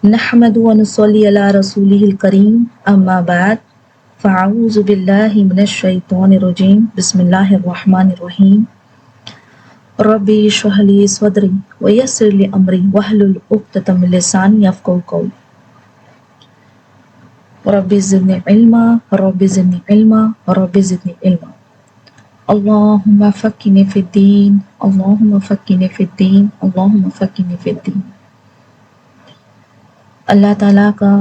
نحمد ونصلي على رسوله الكريم أما بعد فأعوذ بالله من الشيطان الرجيم بسم الله الرحمن الرحيم ربي اشرح لي صدري ويسر لي أمري واحلل عقدة من لساني يفقهوا قولي ربي زدني علما ربي زدني علما ربي زدني علما اللهم فقهني في الدين اللهم فقهني في الدين اللهم فقهني في الدين۔ اللہ تعالیٰ کا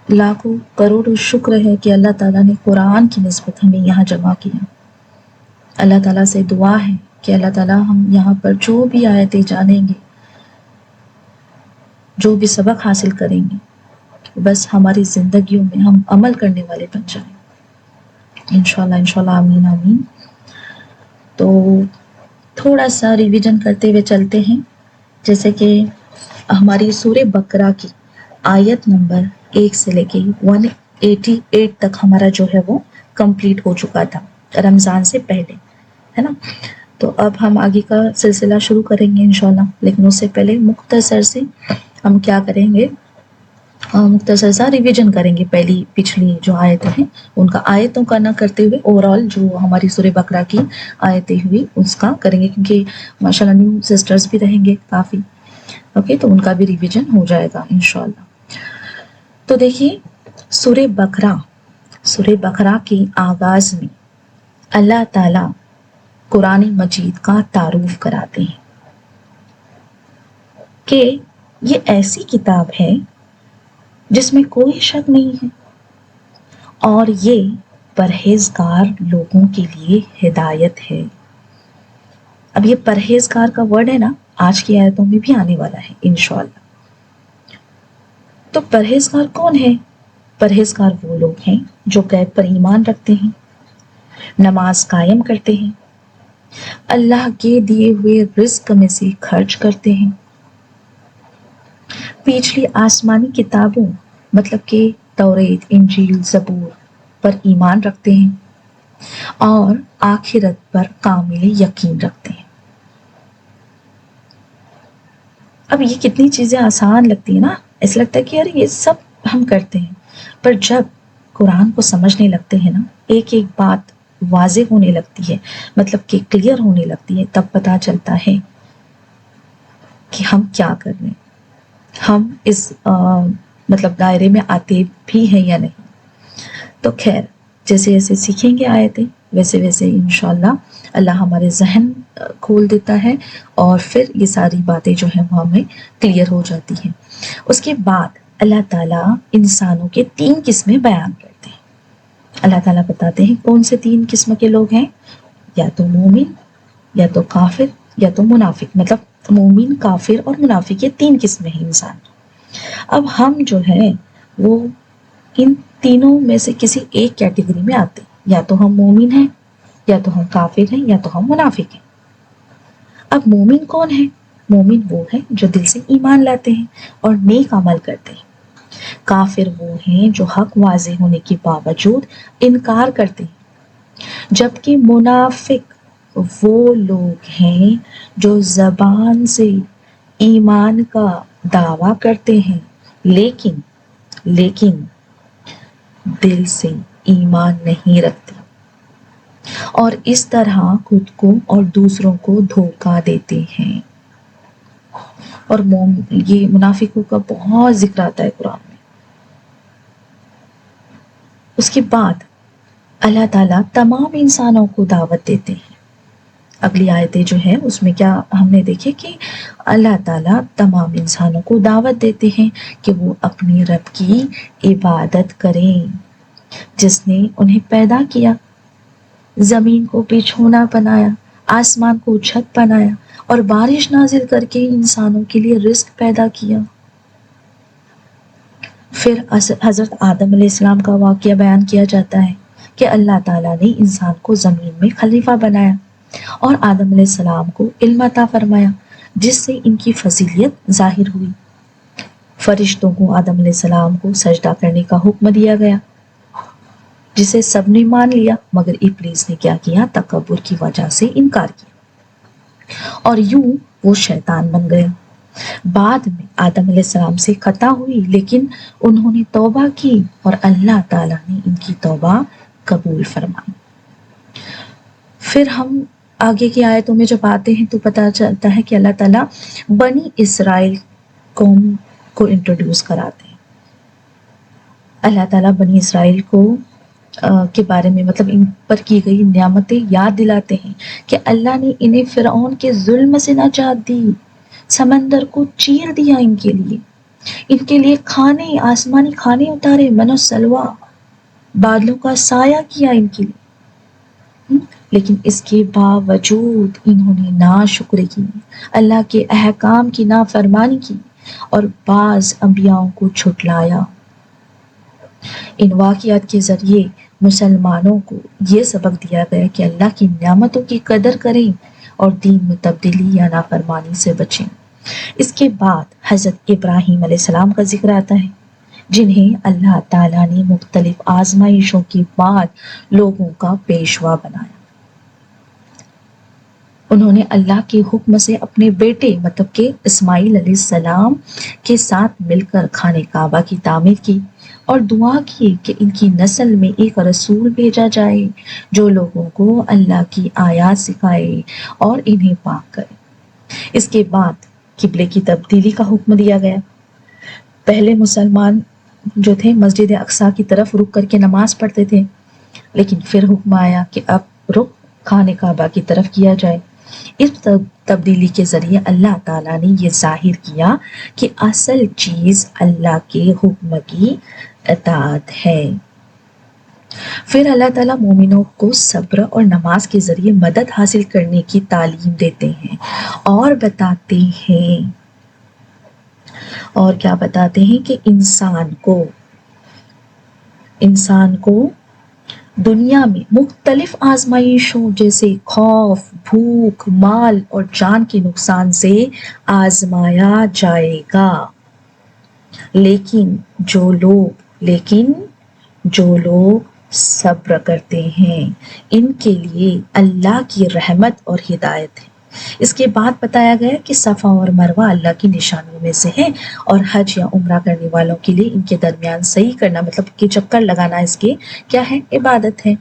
لاکھوں کروڑوں شکر ہے کہ اللہ تعالیٰ نے قرآن کی نسبت ہمیں یہاں جمع کیا۔ اللہ تعالیٰ سے دعا ہے کہ اللہ تعالیٰ ہم یہاں پر جو بھی آیتیں جانیں گے، جو بھی سبق حاصل کریں گے، بس ہماری زندگیوں میں ہم عمل کرنے والے بن جائیں، انشاءاللہ آمین آمین۔ تو تھوڑا سا ریویژن کرتے ہوئے چلتے ہیں، جیسے کہ ہماری سورہ بقرہ کی آیت نمبر 1 سے لے کے 188 تک ہمارا جو ہے وہ کمپلیٹ ہو چکا تھا رمضان سے پہلے، ہے نا۔ تو اب ہم آگے کا سلسلہ شروع کریں گے انشاءاللہ، لیکن اس سے پہلے مختصر سے ہم کیا کریں گے، مختصر سا ریویژن کریں گے پچھلی جو آیتیں ہیں ان کا، آیتوں کا نہ کرتے ہوئے اوورال جو ہماری سورہ بقرہ کی آیتیں ہوئی اس کا کریں گے، کیونکہ ماشاءاللہ نیو سسٹرز بھی رہیں گے کافی، اوکے، تو ان کا بھی ریویژن ہو جائے گا انشاءاللہ۔ تو دیکھیے سورہ بقرہ کے آغاز میں اللہ تعالیٰ قرآن مجید کا تعارف کراتے ہیں کہ یہ ایسی کتاب ہے جس میں کوئی شک نہیں ہے اور یہ پرہیزگار لوگوں کے لیے ہدایت ہے۔ اب یہ پرہیزگار کا ورڈ ہے نا، آج کی آیتوں میں بھی آنے والا ہے انشاءاللہ۔ تو پرہیزگار کون ہے؟ پرہیزگار وہ لوگ ہیں جو غیب پر ایمان رکھتے ہیں، نماز قائم کرتے ہیں، اللہ کے دیے ہوئے رزق میں سے خرچ کرتے ہیں، پچھلی آسمانی کتابوں مطلب کہ توریت، انجیل، زبور پر ایمان رکھتے ہیں اور آخرت پر کامل یقین رکھتے ہیں۔ اب یہ کتنی چیزیں آسان لگتی ہیں نا، ایسا لگتا ہے کہ یار یہ سب ہم کرتے ہیں، پر جب قرآن کو سمجھنے لگتے ہیں نا، ایک ایک بات واضح ہونے لگتی ہے، مطلب کہ کلیئر ہونے لگتی ہے، تب پتہ چلتا ہے کہ ہم کیا کر رہے ہیں، ہم اس مطلب دائرے میں آتے بھی ہیں یا نہیں۔ تو خیر، جیسے جیسے سیکھیں گے آیتیں ویسے ویسے انشاءاللہ اللہ ہمارے ذہن کھول دیتا ہے اور پھر یہ ساری باتیں جو ہیں وہ ہمیں کلیئر ہو جاتی ہیں۔ اس کے بعد اللہ تعالیٰ انسانوں کے 3 قسمیں بیان کرتے ہیں۔ اللہ تعالیٰ بتاتے ہیں کون سے 3 قسم کے لوگ ہیں، یا تو مومن، یا تو کافر، یا تو منافق، مطلب مومن، کافر اور منافق، یہ 3 قسمیں ہیں انسان۔ اب ہم جو ہے وہ ان تینوں میں سے کسی ایک کیٹیگری میں آتے ہیں، یا تو ہم مومن ہیں، یا تو ہم کافر ہیں، یا تو ہم منافق ہیں۔ اب مومن کون ہے؟ مومن وہ ہے جو دل سے ایمان لاتے ہیں اور نیک عمل کرتے ہیں۔ کافر وہ ہیں جو حق واضح ہونے کے باوجود انکار کرتے ہیں، جبکہ منافق وہ لوگ ہیں جو زبان سے ایمان کا دعویٰ کرتے ہیں لیکن دل سے ایمان نہیں رکھتے، اور اس طرح خود کو اور دوسروں کو دھوکہ دیتے ہیں۔ اور یہ منافقوں کا بہت ذکر آتا ہے قرآن میں۔ اس کے بعد اللہ تعالیٰ تمام انسانوں کو دعوت دیتے ہیں۔ اگلی آیتیں جو ہیں اس میں کیا ہم نے دیکھے کہ اللہ تعالیٰ تمام انسانوں کو دعوت دیتے ہیں کہ وہ اپنے رب کی عبادت کریں جس نے انہیں پیدا کیا، زمین کو بچھونا بنایا، آسمان کو چھت بنایا اور بارش نازل کر کے انسانوں کے لیے رزق پیدا کیا۔ پھر حضرت آدم علیہ السلام کا واقعہ بیان کیا جاتا ہے کہ اللہ تعالیٰ نے انسان کو زمین میں خلیفہ بنایا اور آدم علیہ السلام کو علم عطا فرمایا، جس سے ان کی فضیلت ظاہر ہوئی۔ فرشتوں کو آدم علیہ السلام کو سجدہ کرنے کا حکم دیا گیا، جسے سب نے مان لیا، مگر ابلیس نے کیا کیا، تکبر کی وجہ سے انکار کیا اور یوں وہ شیطان بن گیا۔ بعد میں آدم علیہ السلام سے خطا ہوئی، لیکن انہوں نے توبہ کی اور اللہ تعالیٰ نے ان کی توبہ قبول فرمائی۔ پھر ہم آگے کی آیتوں میں جب آتے ہیں تو پتہ چلتا ہے کہ اللہ تعالیٰ بنی اسرائیل قوم کو انٹروڈیوس کراتے ہیں۔ اللہ تعالیٰ بنی اسرائیل کو کے بارے میں مطلب ان پر کی گئی نعمتیں یاد دلاتے ہیں کہ اللہ نے انہیں فرعون کے ظلم سے نجات دی، سمندر کو چیر دیا ان کے لیے کھانے، آسمانی کھانے اتارے، من و سلوہ، بادلوں کا سایہ کیا ان کے لیے، لیکن اس کے باوجود انہوں نے ناشکری کی، اللہ کے احکام کی نافرمانی کی اور بعض انبیاءوں کو جھٹلایا۔ ان واقعات کے ذریعے مسلمانوں کو یہ سبق دیا گیا کہ اللہ کی نعمتوں کی قدر کریں اور دین میں تبدیلی یا نافرمانی سے بچیں۔ اس کے بعد حضرت ابراہیم علیہ السلام کا ذکر آتا ہے، جنہیں اللہ تعالیٰ نے مختلف آزمائشوں کے بعد لوگوں کا پیشوا بنایا۔ انہوں نے اللہ کے حکم سے اپنے بیٹے مطلب کہ اسماعیل علیہ السلام کے ساتھ مل کر خانہ کعبہ کی تعمیر کی اور دعا کی کہ ان کی نسل میں ایک رسول بھیجا جائے جو لوگوں کو اللہ کی آیات سکھائے اور انہیں پاک کرے۔ اس کے بعد قبلے کی تبدیلی کا حکم دیا گیا۔ پہلے مسلمان جو تھے مسجد اقصیٰ کی طرف رک کر کے نماز پڑھتے تھے، لیکن پھر حکم آیا کہ اب رخ خانہ کعبہ کی طرف کیا جائے۔ اس تبدیلی کے ذریعے اللہ تعالیٰ نے یہ ظاہر کیا کہ اصل چیز اللہ کے حکم کی اطاعت ہے۔ پھر اللہ تعالیٰ مومنوں کو صبر اور نماز کے ذریعے مدد حاصل کرنے کی تعلیم دیتے ہیں اور بتاتے ہیں، اور کیا بتاتے ہیں کہ انسان کو دنیا میں مختلف آزمائشوں جیسے خوف، بھوک، مال اور جان کے نقصان سے آزمایا جائے گا، لیکن جو لوگ صبر کرتے ہیں ان کے لیے اللہ کی رحمت اور ہدایت ہے۔ اس کے بعد بتایا گیا کہ صفا اور مروہ اللہ کی نشانیوں میں سے ہیں اور حج یا عمرہ کرنے والوں کے لیے ان کے درمیان صحیح کرنا مطلب کہ چکر لگانا اس کے کیا ہے؟ عبادت ہے۔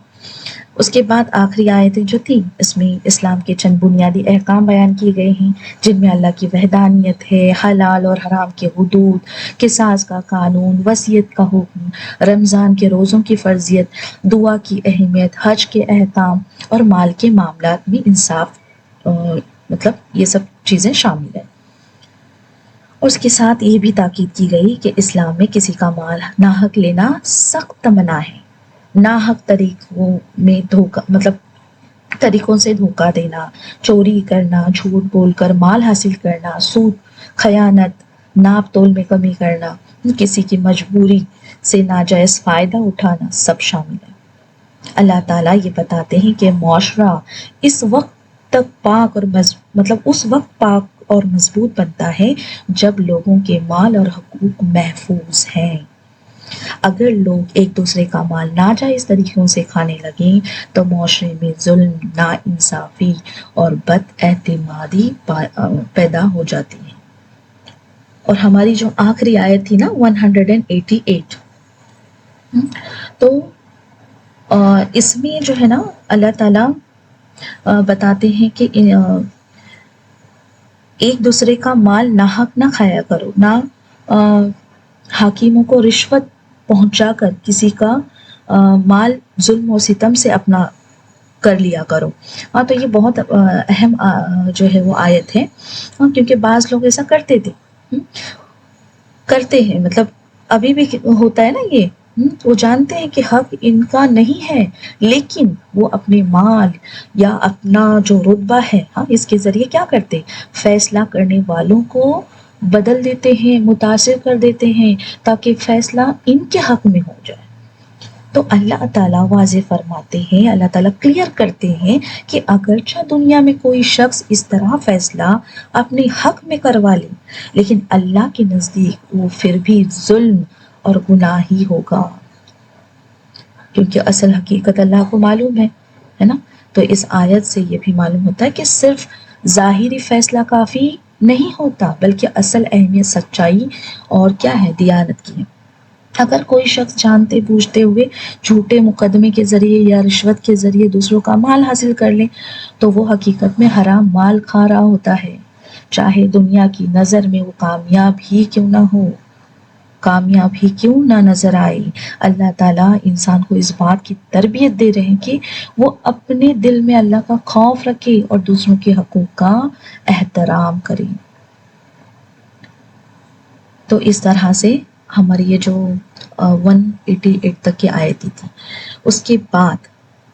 اس کے بعد آخری آیتیں جو تھیں اس میں اسلام کے چند بنیادی احکام بیان کیے گئے ہیں، جن میں اللہ کی وحدانیت ہے، حلال اور حرام کے حدود، قصاص کا قانون، وصیت کا حکم، رمضان کے روزوں کی فرضیت، دعا کی اہمیت، حج کے احکام اور مال کے معاملات میں انصاف، مطلب یہ سب چیزیں شامل ہیں۔ اور اس کے ساتھ یہ بھی تاکید کی گئی کہ اسلام میں کسی کا مال ناحق لینا سخت منع ہے۔ ناحق طریقوں سے دھوکہ دینا، چوری کرنا، جھوٹ بول کر مال حاصل کرنا، سود، خیانت، ناپ تول میں کمی کرنا، کسی کی مجبوری سے ناجائز فائدہ اٹھانا سب شامل ہے۔ اللہ تعالیٰ یہ بتاتے ہیں کہ معاشرہ اس وقت پاک اور مضبوط بنتا ہے جب لوگوں کے مال اور حقوق محفوظ ہیں۔ اگر لوگ ایک دوسرے کا مال ناجائز طریقوں سے کھانے لگیں تو معاشرے میں ظلم، ناانصافی اور بد اعتمادی پیدا ہو جاتی ہے۔ اور ہماری جو آخری آیت تھی نا 188، تو اس میں جو ہے نا اللہ تعالیٰ بتاتے ہیں کہ ایک دوسرے کا مال ناحق نہ کھایا کرو، نہ حاکموں کو رشوت پہنچا کر کسی کا مال ظلم و ستم سے اپنا کر لیا کرو۔ تو یہ بہت اہم جو ہے وہ آیت ہے، کیونکہ بعض لوگ ایسا کرتے ہیں مطلب ابھی بھی ہوتا ہے نا یہ، وہ جانتے ہیں کہ حق ان کا نہیں ہے لیکن وہ اپنے مال یا اپنا جو رتبہ ہے اس کے ذریعے کیا کرتے، فیصلہ کرنے والوں کو بدل دیتے ہیں، متاثر کر دیتے ہیں تاکہ فیصلہ ان کے حق میں ہو جائے۔ تو اللہ تعالیٰ واضح فرماتے ہیں، اللہ تعالیٰ کلیئر کرتے ہیں کہ اگرچہ دنیا میں کوئی شخص اس طرح فیصلہ اپنے حق میں کروا لے لیکن اللہ کے نزدیک وہ پھر بھی ظلم اور گناہ ہی ہوگا، کیونکہ اصل حقیقت اللہ کو معلوم ہے نا۔ تو اس آیت سے یہ بھی معلوم ہوتا ہے کہ صرف ظاہری فیصلہ کافی نہیں ہوتا، بلکہ اصل اہمیت سچائی اور کیا ہے، دیانت کی ہے۔ اگر کوئی شخص جانتے بوجھتے ہوئے جھوٹے مقدمے کے ذریعے یا رشوت کے ذریعے دوسروں کا مال حاصل کر لے تو وہ حقیقت میں حرام مال کھا رہا ہوتا ہے، چاہے دنیا کی نظر میں وہ کامیاب ہی کیوں نہ ہو، کامیاب ہی کیوں نہ نظر آئے۔ اللہ تعالیٰ انسان کو اس بات کی تربیت دے رہے ہیں کہ وہ اپنے دل میں اللہ کا خوف رکھے اور دوسروں کے حقوق کا احترام کرے۔ تو اس طرح سے ہماری یہ جو 188 تک کی آیتیں تھی، اس کے بعد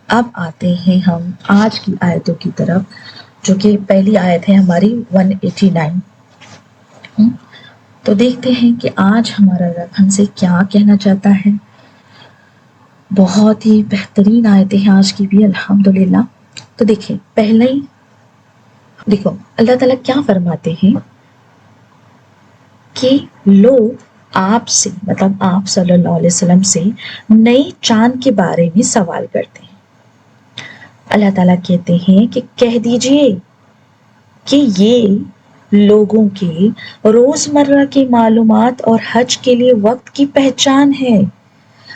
اب آتے ہیں ہم آج کی آیتوں کی طرف، جو کہ پہلی آیت ہے ہماری 189۔ تو دیکھتے ہیں کہ آج ہمارا رب ہم سے کیا کہنا چاہتا ہے۔ بہت ہی بہترین آیتیں ہیں آج کی بھی، الحمدللہ۔ تو دیکھیں، پہلے ہی دیکھو اللہ تعالیٰ کیا فرماتے ہیں کہ لوگ آپ سے، مطلب آپ صلی اللہ علیہ وسلم سے نئی چاند کے بارے میں سوال کرتے ہیں۔ اللہ تعالیٰ کہتے ہیں کہ کہہ دیجئے کہ یہ لوگوں کے روزمرہ کی معلومات اور حج کے لیے وقت کی پہچان ہے۔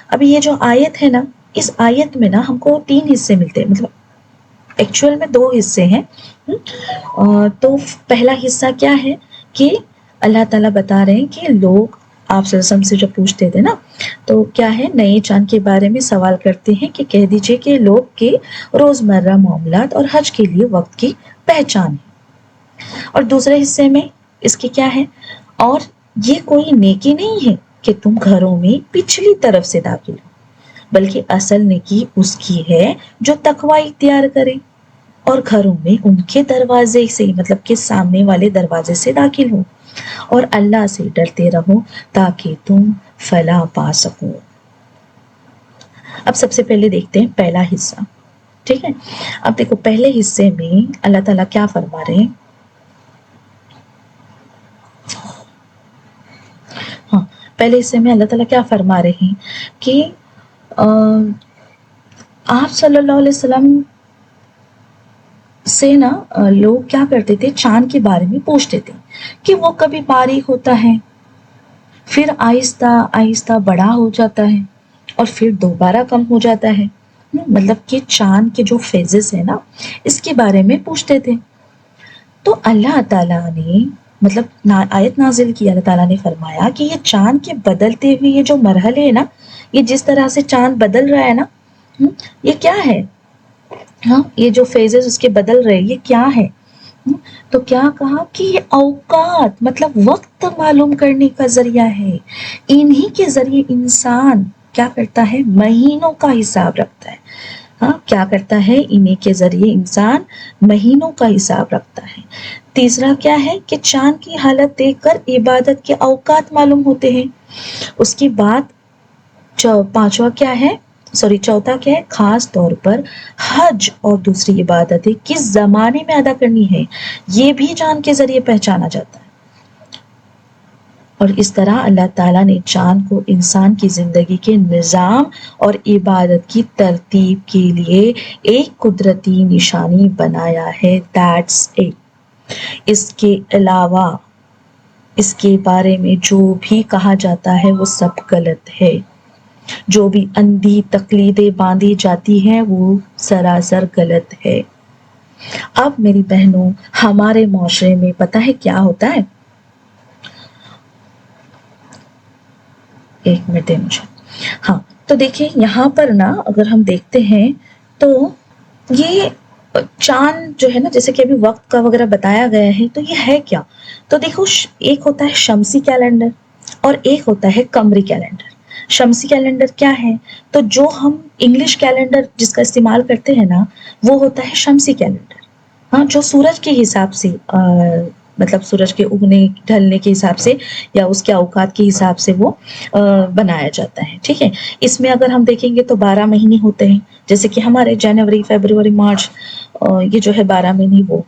اب یہ جو آیت ہے نا، اس آیت میں نا ہم کو 3 حصے ملتے ہیں، مطلب ایکچول میں 2 حصے ہیں۔ تو پہلا حصہ کیا ہے کہ اللہ تعالیٰ بتا رہے ہیں کہ لوگ آپ صلی اللہ علیہ وسلم سے جب پوچھتے تھے نا، تو کیا ہے، نئے چاند کے بارے میں سوال کرتے ہیں کہ کہہ دیجئے کہ لوگ کے روزمرہ معاملات اور حج کے لیے وقت کی پہچان ہے۔ اور دوسرے حصے میں اس کے کیا ہے، اور یہ کوئی نیکی نہیں ہے کہ تم گھروں میں پچھلی طرف سے داخل ہو، بلکہ اصل نیکی اس کی ہے جو تقوی اختیار کرے اور گھروں میں ان کے دروازے سے، مطلب کہ سامنے والے دروازے سے داخل ہو، اور اللہ سے ڈرتے رہو تاکہ تم فلاح پا سکو۔ اب سب سے پہلے دیکھتے ہیں پہلا حصہ، ٹھیک ہے۔ اب دیکھو پہلے حصے میں اللہ تعالیٰ کیا فرما رہے ہیں۔ ہاں، پہلے حصے میں اللہ تعالیٰ کیا فرما رہے ہیں کہ آپ صلی اللہ علیہ وسلم سے نا لوگ کیا کرتے تھے، چاند کے بارے میں پوچھتے تھے کہ وہ کبھی باریک ہوتا ہے، پھر آہستہ آہستہ بڑا ہو جاتا ہے، اور پھر دوبارہ کم ہو جاتا ہے۔ مطلب کہ چاند کے جو فیزز ہیں نا، اس کے بارے میں پوچھتے تھے۔ تو اللہ تعالیٰ نے مطلب آیت نازل کی، اللہ تعالیٰ نے فرمایا کہ یہ چاند کے بدلتے ہوئے یہ جو مرحلے ہیں نا، یہ جس طرح سے چاند بدل رہا ہے نا، یہ کیا ہے، ہاں، یہ جو فیزز اس کے بدل رہے یہ کیا ہے۔ تو کیا کہا کہ یہ اوقات، مطلب وقت معلوم کرنے کا ذریعہ ہے۔ انہی کے ذریعے انسان کیا کرتا ہے، مہینوں کا حساب رکھتا ہے۔ ہاں، کیا کرتا ہے، انہی کے ذریعے انسان مہینوں کا حساب رکھتا ہے۔ تیسرا کیا ہے کہ چاند کی حالت دیکھ کر عبادت کے اوقات معلوم ہوتے ہیں۔ اس کے بعد چوتھا کیا ہے، خاص طور پر حج اور دوسری عبادتیں کس زمانے میں ادا کرنی ہے، یہ بھی چاند کے ذریعے پہچانا جاتا ہے۔ اور اس طرح اللہ تعالیٰ نے چاند کو انسان کی زندگی کے نظام اور عبادت کی ترتیب کے لیے ایک قدرتی نشانی بنایا ہے۔ That's it۔ اس کے علاوہ اس کے بارے میں جو بھی کہا جاتا ہے وہ سب غلط ہے۔ جو بھی اندھی تقلیدیں باندھی جاتی ہیں وہ سراسر غلط ہے۔ اب میری بہنوں، ہمارے معاشرے میں پتہ ہے کیا ہوتا ہے، ایک منٹ مجھے، ہاں، تو دیکھیں یہاں پر نا اگر ہم دیکھتے ہیں تو یہ چاند جو ہے نا، جیسے کہ ابھی وقت کا وغیرہ بتایا گیا ہے، تو یہ ہے کیا، تو دیکھو ایک ہوتا ہے شمسی کیلنڈر اور ایک ہوتا ہے قمری کیلنڈر۔ شمسی کیلنڈر کیا ہے، تو جو ہم انگلش کیلنڈر جس کا استعمال کرتے ہیں نا، وہ ہوتا ہے شمسی کیلنڈر، ہاں، جو سورج کے حساب سے مطلب سورج کے اگنے ڈھلنے کے حساب سے یا اس کے اوقات کے حساب سے وہ بنایا جاتا ہے، ٹھیک ہے۔ اس میں اگر ہم دیکھیں گے تو 12 مہینے ہوتے ہیں، جیسے کہ ہمارے جنوری، فیبروری، مارچ، یہ جو ہے 12 مہینے وہ،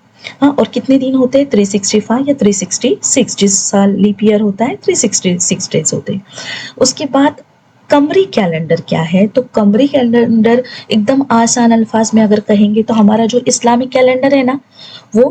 ہاں، اور کتنے دن ہوتے ہیں، 365 یا 366، جس سال لیپ ایئر ہوتا ہے 366 ڈیز ہوتے ہیں۔ اس کے بعد قمری کیلنڈر کیا ہے، تو قمری کیلنڈر ایک دم آسان الفاظ میں اگر کہیں گے تو ہمارا جو اسلامک کیلنڈر ہے نا، وہ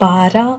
12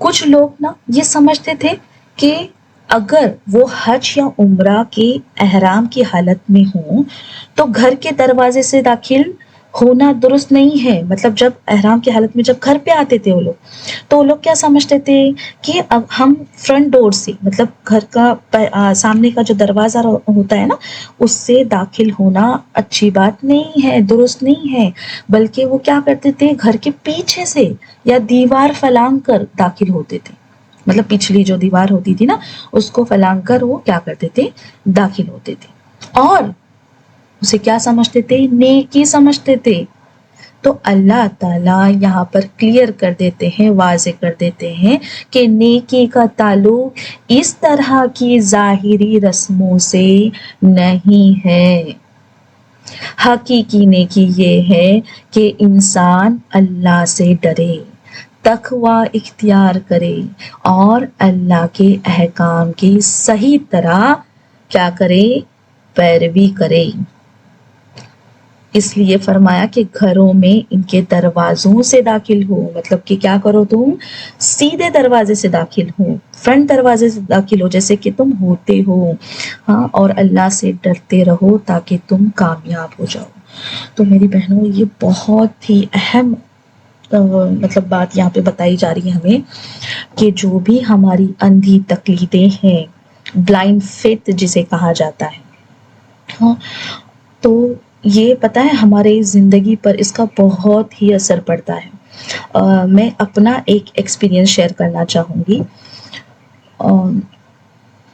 کچھ لوگ نا یہ سمجھتے تھے کہ اگر وہ حج یا عمرہ کے احرام کی حالت میں ہوں تو گھر کے دروازے سے داخل ہونا درست نہیں ہے. مطلب جب احرام کی حالت میں جب گھر پہ آتے تھے وہ لوگ، تو وہ لوگ کیا سمجھتے تھے کہ اب ہم فرنٹ ڈور سے، مطلب گھر کا سامنے کا جو دروازہ ہوتا ہے نا، اس سے داخل ہونا اچھی بات نہیں ہے، درست نہیں ہے. بلکہ وہ کیا کرتے تھے، گھر کے پیچھے سے یا دیوار فلانگ کر داخل ہوتے تھے. مطلب پچھلی جو دیوار ہوتی تھی نا، اس کو فلانگ کر وہ کیا کرتے تھے، داخل ہوتے تھے. اور اسے کیا سمجھتے تھے، نیکی سمجھتے تھے. تو اللہ تعالیٰ یہاں پر کلیئر کر دیتے ہیں، واضح کر دیتے ہیں کہ نیکی کا تعلق اس طرح کی ظاہری رسموں سے نہیں ہے. حقیقی نیکی یہ ہے کہ انسان اللہ سے ڈرے، تقوی اختیار کرے اور اللہ کے احکام کی صحیح طرح کیا کرے، پیروی کرے. اس لیے فرمایا کہ گھروں میں ان کے دروازوں سے داخل ہو. مطلب کہ کیا کرو، تم سیدھے دروازے سے داخل ہو، فرنٹ دروازے سے داخل ہو جیسے کہ تم ہوتے ہو. ہاں، اور اللہ سے ڈرتے رہو تاکہ تم کامیاب ہو جاؤ. تو میری بہنوں، یہ بہت ہی اہم مطلب بات یہاں پہ بتائی جا رہی ہے ہمیں، کہ جو بھی ہماری اندھی تقلیدیں ہیں، بلائنڈ فیتھ جسے کہا جاتا ہے، ہاں، تو یہ پتہ ہے ہمارے زندگی پر اس کا بہت ہی اثر پڑتا ہے. میں اپنا ایک ایکسپیرینس شیئر کرنا چاہوں گی.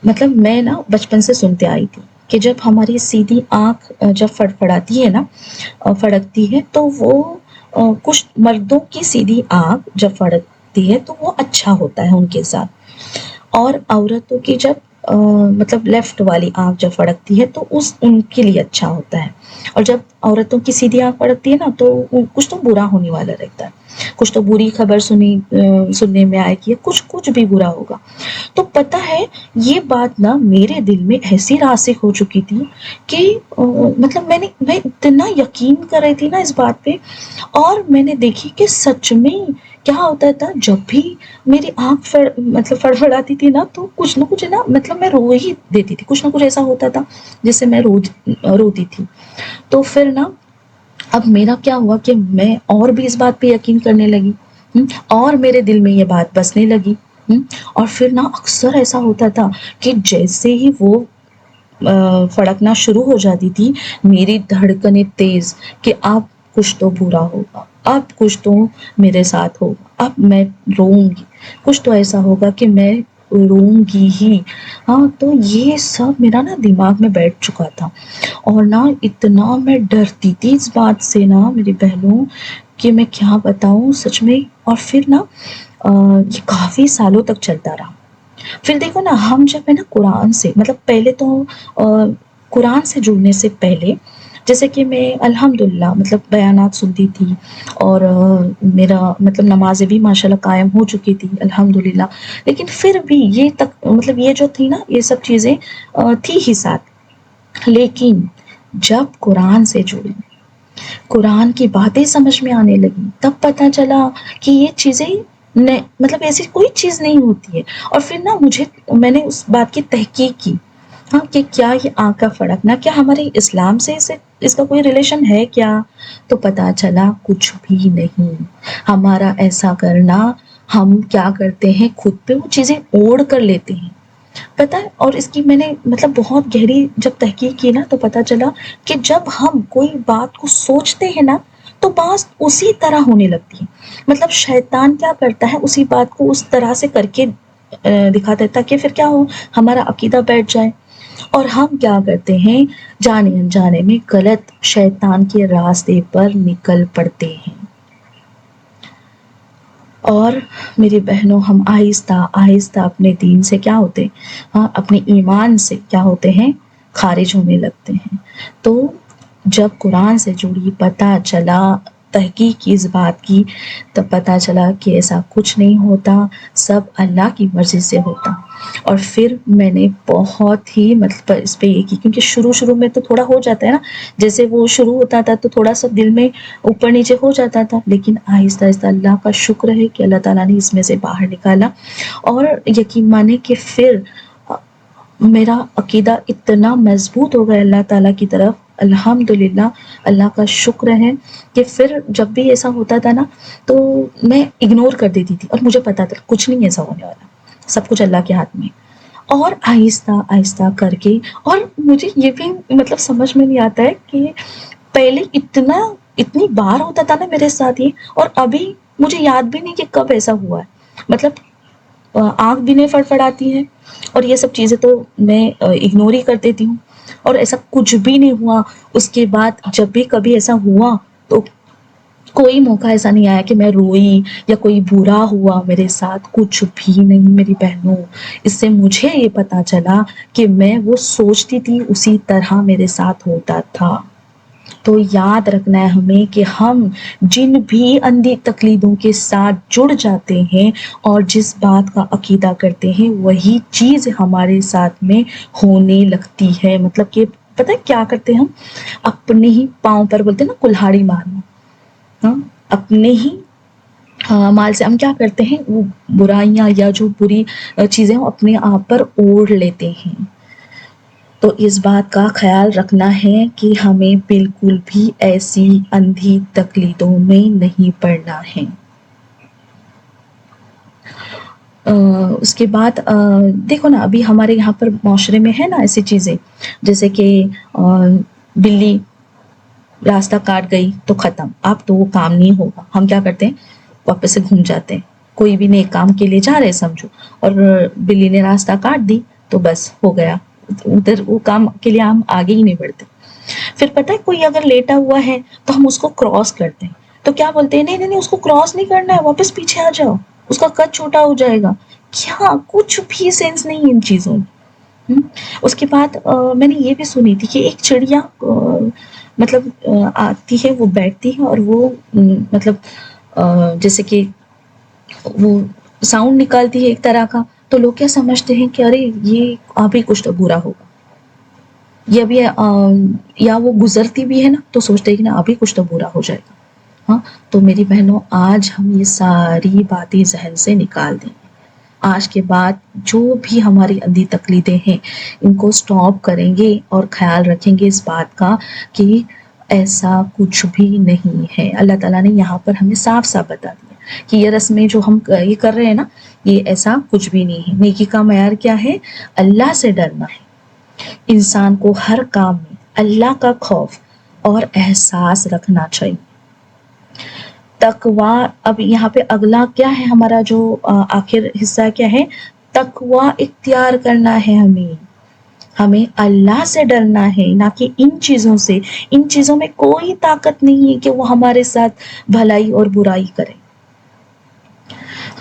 مطلب میں نا بچپن سے سنتے آئی تھی کہ جب ہماری سیدھی آنکھ جب فڑفڑاتی ہے نا، فڑکتی ہے، تو وہ کچھ مردوں کی سیدھی آنکھ جب فڑکتی ہے تو وہ اچھا ہوتا ہے ان کے ساتھ، اور عورتوں کی جب مطلب لیفٹ والی آنکھ جب فڑکتی ہے تو ان کے لیے اچھا ہوتا ہے. اور جب عورتوں کی سیدھی آنکھ فڑکتی ہے نا تو کچھ تو برا ہونے والا رہتا ہے، کچھ تو بری خبر سننے میں آئے گی، کچھ بھی برا ہوگا. تو پتہ ہے یہ بات نا میرے دل میں ایسی راسخ ہو چکی تھی کہ مطلب میں اتنا یقین کر رہی تھی نا اس بات پہ. اور میں نے دیکھی کہ سچ میں کیا ہوتا تھا، جب بھی میری آنکھ مطلب فڑفڑاتی تھی نا تو کچھ نہ کچھ نا، مطلب میں رو ہی دیتی تھی، کچھ نہ کچھ ایسا ہوتا تھا جس سے میں روتی تھی. تو پھر نا اب میرا کیا ہوا کہ میں اور بھی اس بات پہ یقین کرنے لگی، اور میرے دل میں یہ بات بسنے لگی. اور پھر نا اکثر ایسا ہوتا تھا کہ جیسے ہی وہ فڑکنا شروع ہو جاتی تھی، میری دھڑکنیں تیز کہ اب کچھ تو برا ہوگا، اب کچھ تو میرے ساتھ ہوگا، اب میں روؤں گی، کچھ تو ایسا ہوگا کہ میں روؤں گی ہی. ہاں، تو یہ سب میرا نا دماغ میں بیٹھ چکا تھا. اور نا اتنا میں ڈرتی تھی اس بات سے نا میری بہنوں کہ میں کیا بتاؤں سچ میں. اور پھر نا یہ کافی سالوں تک چلتا رہا. پھر دیکھو نا، ہم جب ہے نا قرآن سے، مطلب پہلے تو قرآن سے جڑنے سے پہلے جیسے کہ میں الحمدللہ مطلب بیانات سنتی تھی، اور میرا مطلب نمازیں بھی ماشاءاللہ قائم ہو چکی تھی الحمدللہ. لیکن پھر بھی یہ تک مطلب یہ جو تھی نا، یہ سب چیزیں تھی ہی ساتھ. لیکن جب قرآن سے جڑی، قرآن کی باتیں سمجھ میں آنے لگی، تب پتہ چلا کہ یہ چیزیں مطلب ایسی کوئی چیز نہیں ہوتی ہے. اور پھر نا میں نے اس بات کی تحقیق کی، ہاں، کہ کیا یہ آنکھ کا فڑکنا کیا ہمارے اسلام سے اس کا کوئی ریلیشن ہے کیا؟ تو پتہ چلا کچھ بھی نہیں. ہمارا ایسا کرنا، ہم کیا کرتے ہیں، خود پہ وہ چیزیں اوڑھ کر لیتے ہیں. پتہ ہے، اور اس کی میں نے مطلب بہت گہری جب تحقیق کی نا تو پتہ چلا کہ جب ہم کوئی بات کو سوچتے ہیں نا تو بات اسی طرح ہونے لگتی ہے. مطلب شیطان کیا کرتا ہے، اسی بات کو اس طرح سے کر کے دکھا دیتا کہ پھر کیا ہو، ہمارا عقیدہ بیٹھ جائے. اور ہم کیا کرتے ہیں، جانے انجانے میں غلط شیطان کے راستے پر نکل پڑتے ہیں. اور میری بہنوں، ہم آہستہ آہستہ اپنے دین سے کیا ہوتے، ہاں، اپنے ایمان سے کیا ہوتے ہیں، خارج ہونے لگتے ہیں. تو جب قرآن سے جڑی، پتہ چلا تحقیق کی اس بات کی، تب پتہ چلا کہ ایسا کچھ نہیں ہوتا، سب اللہ کی مرضی سے ہوتا۔ اور پھر میں نے بہت ہی مطلب اس پہ یہ کی، کیونکہ شروع میں تو تھوڑا ہو جاتا ہے نا، جیسے وہ شروع ہوتا تھا تو تھوڑا سا دل میں اوپر نیچے ہو جاتا تھا، لیکن آہستہ آہستہ اللہ کا شکر ہے کہ اللہ تعالیٰ نے اس میں سے باہر نکالا۔ اور یقین مانے کہ پھر میرا عقیدہ اتنا مضبوط ہو گیا اللہ تعالیٰ کی طرف، الحمدللہ، اللہ کا شکر ہے کہ پھر جب بھی ایسا ہوتا تھا نا تو میں اگنور کر دیتی تھی، اور مجھے پتا تھا کچھ نہیں ایسا ہونے والا، سب کچھ اللہ کے ہاتھ میں۔ اور آہستہ آہستہ کر کے، اور مجھے یہ بھی مطلب سمجھ میں نہیں آتا ہے کہ پہلے اتنی بار ہوتا تھا نا میرے ساتھ یہ، اور ابھی مجھے یاد بھی نہیں کہ کب ایسا ہوا ہے، مطلب آنکھ بھی نہیں فڑفڑاتی ہے، اور یہ سب چیزیں تو میں اگنور ہی کر دیتی ہوں، اور ایسا کچھ بھی نہیں ہوا۔ اس کے بعد جب بھی کبھی ایسا ہوا تو کوئی موقع ایسا نہیں آیا کہ میں روئی یا کوئی برا ہوا میرے ساتھ، کچھ بھی نہیں میری بہنوں۔ اس سے مجھے یہ پتا چلا کہ میں وہ سوچتی تھی اسی طرح میرے ساتھ ہوتا تھا۔ تو یاد رکھنا ہے ہمیں کہ ہم جن بھی اندھی تقلیدوں کے ساتھ جڑ جاتے ہیں اور جس بات کا عقیدہ کرتے ہیں، وہی چیز ہمارے ساتھ میں ہونے لگتی ہے۔ مطلب کہ پتہ ہے کیا کرتے ہیں ہم؟ اپنے ہی پاؤں پر بولتے ہیں نا کلہاڑی مارنا، ہاں، اپنے ہی مال سے ہم کیا کرتے ہیں، وہ برائیاں یا جو بری چیزیں ہم اپنے آپ پر اوڑھ لیتے ہیں۔ تو اس بات کا خیال رکھنا ہے کہ ہمیں بالکل بھی ایسی اندھی تقلیدوں میں نہیں پڑنا ہے۔ اس کے بعد دیکھو نا، ابھی ہمارے یہاں پر معاشرے میں ہے نا ایسی چیزیں، جیسے کہ بلی راستہ کاٹ گئی تو ختم، اب تو وہ کام نہیں ہوگا، ہم کیا کرتے ہیں، واپس سے گھوم جاتے ہیں، کوئی بھی نیک کام کے لیے جا رہے سمجھو، اور بلی نے راستہ کاٹ دی تو بس ہو گیا، ادھر وہ کام کے لیے ہم آگے ہی نہیں بڑھتے۔ پھر پتہ ہے کوئی اگر لیٹا ہوا ہے تو ہم اس کو کراس کرتے ہیں، تو کیا بولتے ہیں، نہیں اس کو کراس نہیں کرنا ہے، واپس پیچھے آ جاؤ، اس کا قد چھوٹا ہو جائے گا۔ کیا کچھ بھی سینس نہیں ان چیزوں میں۔ اس کے بعد میں نے یہ بھی سنی تھی کہ ایک چڑیا مطلب آتی ہے، وہ بیٹھتی ہے، اور وہ مطلب جیسے کہ وہ ساؤنڈ نکالتی ہے ایک طرح کا، تو لوگ کیا سمجھتے ہیں کہ ارے یہ ابھی کچھ تو برا ہوگا، یہ بھی یا وہ گزرتی بھی ہے نا تو سوچتے ہیں کہ نا ابھی کچھ تو برا ہو جائے گا۔ ہاں، تو میری بہنوں، آج ہم یہ ساری باتیں ذہن سے نکال دیں، آج کے بعد جو بھی ہماری اندھی تقلیدیں ہیں ان کو سٹاپ کریں گے، اور خیال رکھیں گے اس بات کا کہ ایسا کچھ بھی نہیں ہے۔ اللہ تعالیٰ نے یہاں پر ہمیں صاف صاف بتا دیا کہ یہ رسمیں جو ہم یہ کر رہے ہیں نا، یہ ایسا کچھ بھی نہیں ہے۔ نیکی کا معیار کیا ہے؟ اللہ سے ڈرنا ہے۔ انسان کو ہر کام میں اللہ کا خوف اور احساس رکھنا چاہیے۔ تقوی، اب یہاں پہ اگلا کیا ہے ہمارا جو آخر حصہ کیا ہے؟ تقوی اختیار کرنا ہے ہمیں اللہ سے ڈرنا ہے، نہ کہ ان چیزوں سے۔ ان چیزوں میں کوئی طاقت نہیں ہے کہ وہ ہمارے ساتھ بھلائی اور برائی کرے۔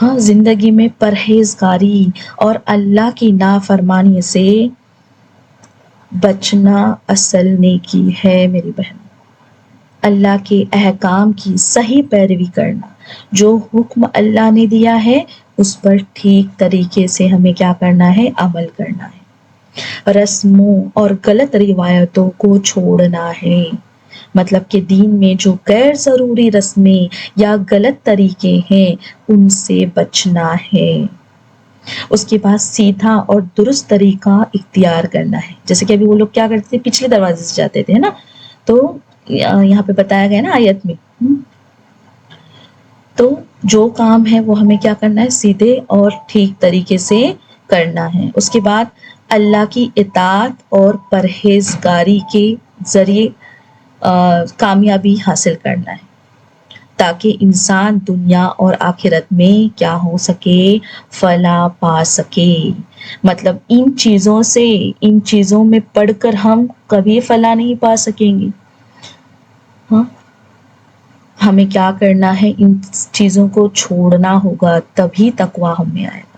ہاں، زندگی میں پرہیزگاری اور اللہ کی نافرمانی سے بچنا اصل نیکی ہے میری بہن۔ اللہ کے احکام کی صحیح پیروی کرنا، جو حکم اللہ نے دیا ہے اس پر ٹھیک طریقے سے ہمیں کیا کرنا ہے؟ عمل کرنا ہے۔ رسموں اور غلط روایتوں کو چھوڑنا ہے، مطلب کہ دین میں جو غیر ضروری رسمیں یا غلط طریقے ہیں ان سے بچنا ہے۔ اس کے بعد سیدھا اور درست طریقہ اختیار کرنا ہے، جیسے کہ ابھی وہ لوگ کیا کرتے تھے، پچھلے دروازے سے جاتے تھے نا، تو یہاں پہ بتایا گیا نا آیت میں، تو جو کام ہے وہ ہمیں کیا کرنا ہے؟ سیدھے اور ٹھیک طریقے سے کرنا ہے۔ اس کے بعد اللہ کی اطاعت اور پرہیزگاری کے ذریعے کامیابی حاصل کرنا ہے، تاکہ انسان دنیا اور آخرت میں کیا ہو سکے؟ فلاح پا سکے۔ مطلب ان چیزوں میں پڑھ کر ہم کبھی فلاح نہیں پا سکیں گے۔ ہاں، ہمیں کیا کرنا ہے؟ ان چیزوں کو چھوڑنا ہوگا، تبھی تقویٰ ہم میں آئے گا،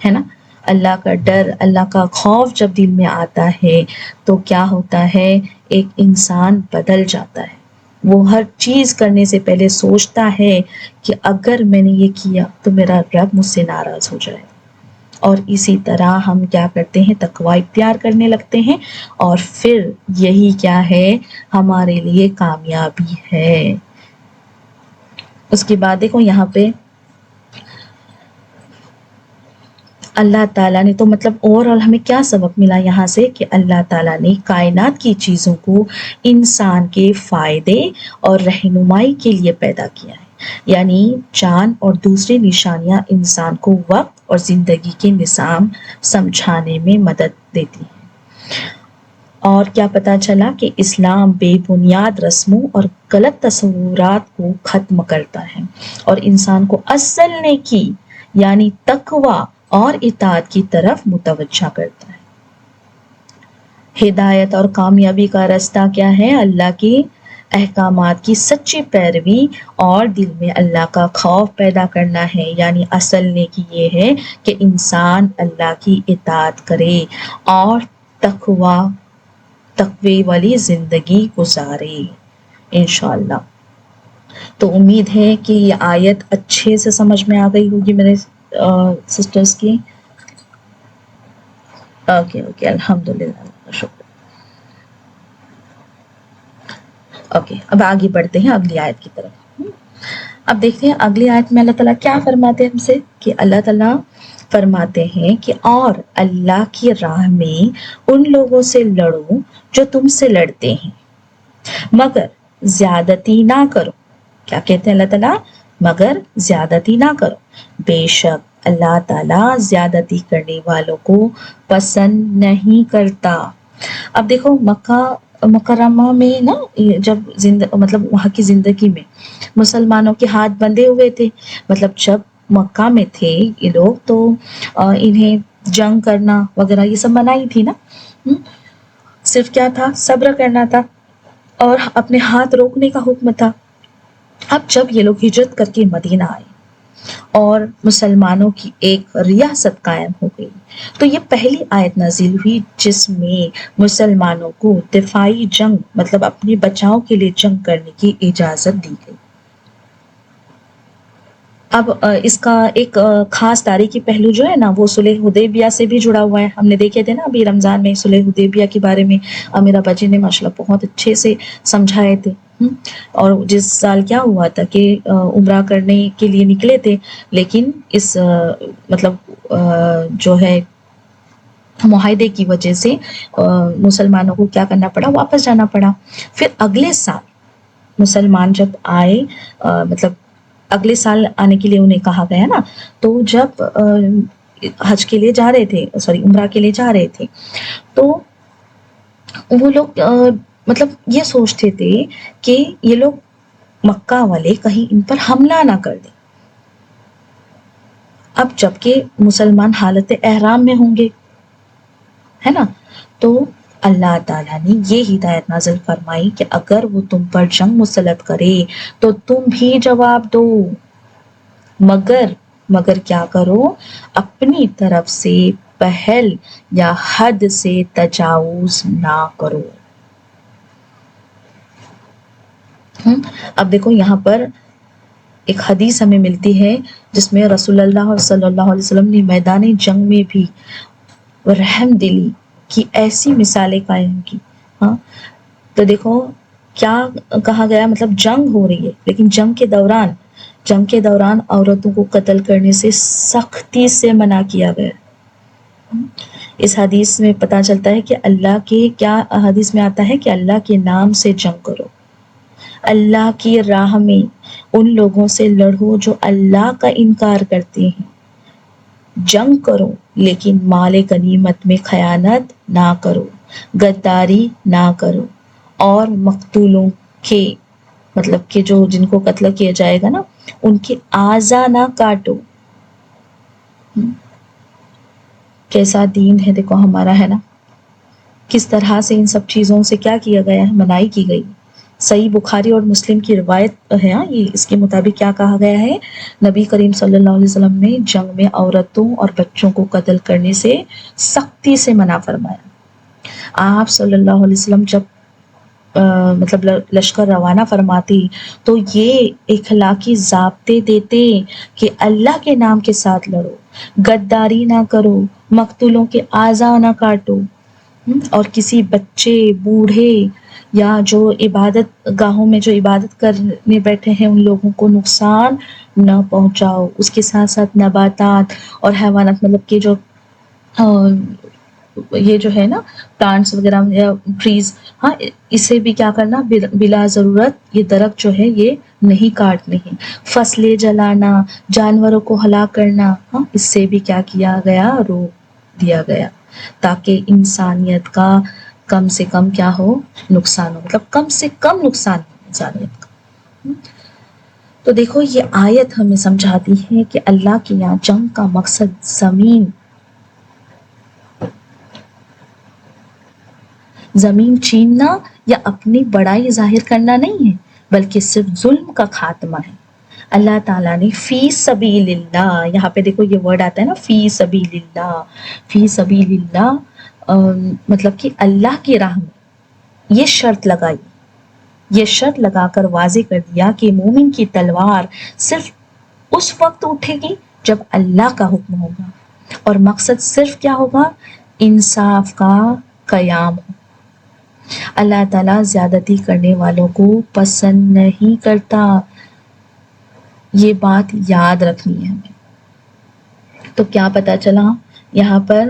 ہے نا۔ اللہ کا ڈر، اللہ کا خوف جب دل میں آتا ہے تو کیا ہوتا ہے؟ ایک انسان بدل جاتا ہے، وہ ہر چیز کرنے سے پہلے سوچتا ہے کہ اگر میں نے یہ کیا تو میرا رب مجھ سے ناراض ہو جائے. اور اسی طرح ہم کیا کرتے ہیں؟ تقوی اختیار کرنے لگتے ہیں، اور پھر یہی کیا ہے؟ ہمارے لیے کامیابی ہے. اس کے بعد دیکھو یہاں پہ اللہ تعالیٰ نے تو مطلب اوور آل ہمیں کیا سبق ملا یہاں سے؟ کہ اللہ تعالیٰ نے کائنات کی چیزوں کو انسان کے فائدے اور رہنمائی کے لیے پیدا کیا ہے. یعنی چاند اور دوسری نشانیاں انسان کو وقت اور زندگی کے نظام سمجھانے میں مدد دیتی ہیں. اور کیا پتہ چلا؟ کہ اسلام بے بنیاد رسموں اور غلط تصورات کو ختم کرتا ہے اور انسان کو اصل نیکی یعنی تقوی اور اطاعت کی طرف متوجہ کرتا ہے. ہدایت اور کامیابی کا راستہ کیا ہے؟ اللہ کے احکامات کی سچی پیروی اور دل میں اللہ کا خوف پیدا کرنا ہے. یعنی اصل نیکی یہ ہے کہ انسان اللہ کی اطاعت کرے اور تقوی والی زندگی گزارے انشاءاللہ. تو امید ہے کہ یہ آیت اچھے سے سمجھ میں آ گئی ہوگی میرے سسٹرز کی. اوکے الحمدللہ، شکر. اوکے اب آگے بڑھتے ہیں اگلی آیت کی طرف. اب دیکھتے ہیں اگلی آیت میں اللہ تعالیٰ کیا فرماتے ہیں ہم سے. کہ اللہ تعالیٰ فرماتے ہیں کہ اور اللہ کی راہ میں ان لوگوں سے لڑو جو تم سے لڑتے ہیں، مگر زیادتی نہ کرو. کیا کہتے ہیں اللہ تعالیٰ؟ مگر زیادتی نہ کرو. بے شک اللہ تعالیٰ زیادتی کرنے والوں کو پسند نہیں کرتا. اب دیکھو مکہ مکرمہ میں نا، جب مطلب وہاں کی زندگی میں مسلمانوں کے ہاتھ بندھے ہوئے تھے. مطلب جب مکہ میں تھے یہ لوگ تو انہیں جنگ کرنا وغیرہ یہ سب منائی تھی نا. صرف کیا تھا؟ صبر کرنا تھا اور اپنے ہاتھ روکنے کا حکم تھا. اب جب یہ لوگ ہجرت کر کے مدینہ آئے اور مسلمانوں کی ایک ریاست قائم ہو گئی، تو یہ پہلی آیت نازل ہوئی جس میں مسلمانوں کو دفاعی جنگ مطلب اپنے بچاؤ کے لیے جنگ کرنے کی اجازت دی گئی. اب اس کا ایک خاص تاریخی پہلو جو ہے نا وہ صلح حدیبیہ سے بھی جڑا ہوا ہے. ہم نے دیکھے تھے نا ابھی رمضان میں صلح حدیبیہ کے بارے میں میرا بچے نے ماشاءاللہ بہت اچھے سے سمجھائے تھے. اور جس سال کیا ہوا تھا کہ عمرہ کرنے کے لیے نکلے تھے، لیکن اس مطلب جو ہے معاہدے کی وجہ سے مسلمانوں کو کیا کرنا پڑا؟ واپس جانا پڑا. پھر اگلے سال مسلمان جب آئے، مطلب اگلے سال آنے کے لیے انہیں کہا گیا نا، تو جب حج کے لیے جا رہے تھے، عمرہ کے لیے جا رہے تھے، تو وہ لوگ مطلب یہ سوچتے تھے کہ یہ لوگ مکہ والے کہیں ان پر حملہ نہ کر دیں. اب جبکہ مسلمان حالت احرام میں ہوں گے، ہے نا، تو اللہ تعالیٰ نے یہ ہدایت نازل فرمائی کہ اگر وہ تم پر جنگ مسلط کرے تو تم بھی جواب دو، مگر کیا کرو؟ اپنی طرف سے پہل یا حد سے تجاوز نہ کرو. اب دیکھو یہاں پر ایک حدیث ہمیں ملتی ہے جس میں رسول اللہ صلی اللہ علیہ وسلم نے میدان جنگ میں بھی رحم دلی کی ایسی مثالیں قائم کی. تو دیکھو کیا کہا گیا، مطلب جنگ ہو رہی ہے لیکن جنگ کے دوران عورتوں کو قتل کرنے سے سختی سے منع کیا گیا. اس حدیث میں پتہ چلتا ہے کہ اللہ کے کیا حدیث میں آتا ہے کہ اللہ کے نام سے جنگ کرو، اللہ کی راہ میں ان لوگوں سے لڑو جو اللہ کا انکار کرتے ہیں. جنگ کرو لیکن مال غنیمت میں خیانت نہ کرو، غداری نہ کرو، اور مقتولوں کے مطلب کہ جو جن کو قتل کیا جائے گا نا ان کے اعضا نہ کاٹو. کیسا دین ہے دیکھو ہمارا، ہے نا، کس طرح سے ان سب چیزوں سے کیا کیا گیا ہے؟ منائی کی گئی. صحیح بخاری اور مسلم کی روایت ہے یہ، اس کے مطابق کیا کہا گیا ہے؟ نبی کریم صلی اللہ علیہ وسلم نے جنگ میں عورتوں اور بچوں کو قتل کرنے سے سختی سے منع فرمایا. آپ صلی اللہ علیہ وسلم جب مطلب لشکر روانہ فرماتے تو یہ اخلاقی ضابطے دیتے کہ اللہ کے نام کے ساتھ لڑو، غداری نہ کرو، مقتولوں کے اعضاء نہ کاٹو، اور کسی بچے، بوڑھے یا جو عبادت گاہوں میں جو عبادت کرنے بیٹھے ہیں ان لوگوں کو نقصان نہ پہنچاؤ۔ اس کے ساتھ ساتھ نباتات اور حیوانات، مطلب کہ جو یہ جو ہے نا پلانٹس وغیرہ یا ٹریز، ہاں اسے بھی کیا کرنا، بلا ضرورت یہ درخت جو ہے یہ نہیں کاٹنے ہیں۔ فصلیں جلانا، جانوروں کو ہلاک کرنا، ہاں اس سے بھی کیا کیا گیا، روک دیا گیا، تاکہ انسانیت کا کم سے کم کیا ہو، نقصان ہو، مطلب کم سے کم نقصان ہو انسانیت کا۔ تو دیکھو یہ آیت ہمیں سمجھاتی ہے کہ اللہ کے یہاں جنگ کا مقصد زمین چھیننا یا اپنی بڑائی ظاہر کرنا نہیں ہے، بلکہ صرف ظلم کا خاتمہ ہے۔ اللہ تعالیٰ نے فی سبیل اللہ، یہاں پہ دیکھو یہ ورڈ آتا ہے نا، فی سبیل اللہ، فی سبیل اللہ، مطلب کہ اللہ کی راہ میں یہ شرط لگائی، یہ شرط لگا کر واضح کر دیا کہ مومن کی تلوار صرف اس وقت اٹھے گی جب اللہ کا حکم ہوگا، اور مقصد صرف کیا ہوگا، انصاف کا قیام ہو۔ اللہ تعالیٰ زیادتی کرنے والوں کو پسند نہیں کرتا، یہ بات یاد رکھنی ہے ہمیں۔ تو کیا پتا چلا یہاں پر،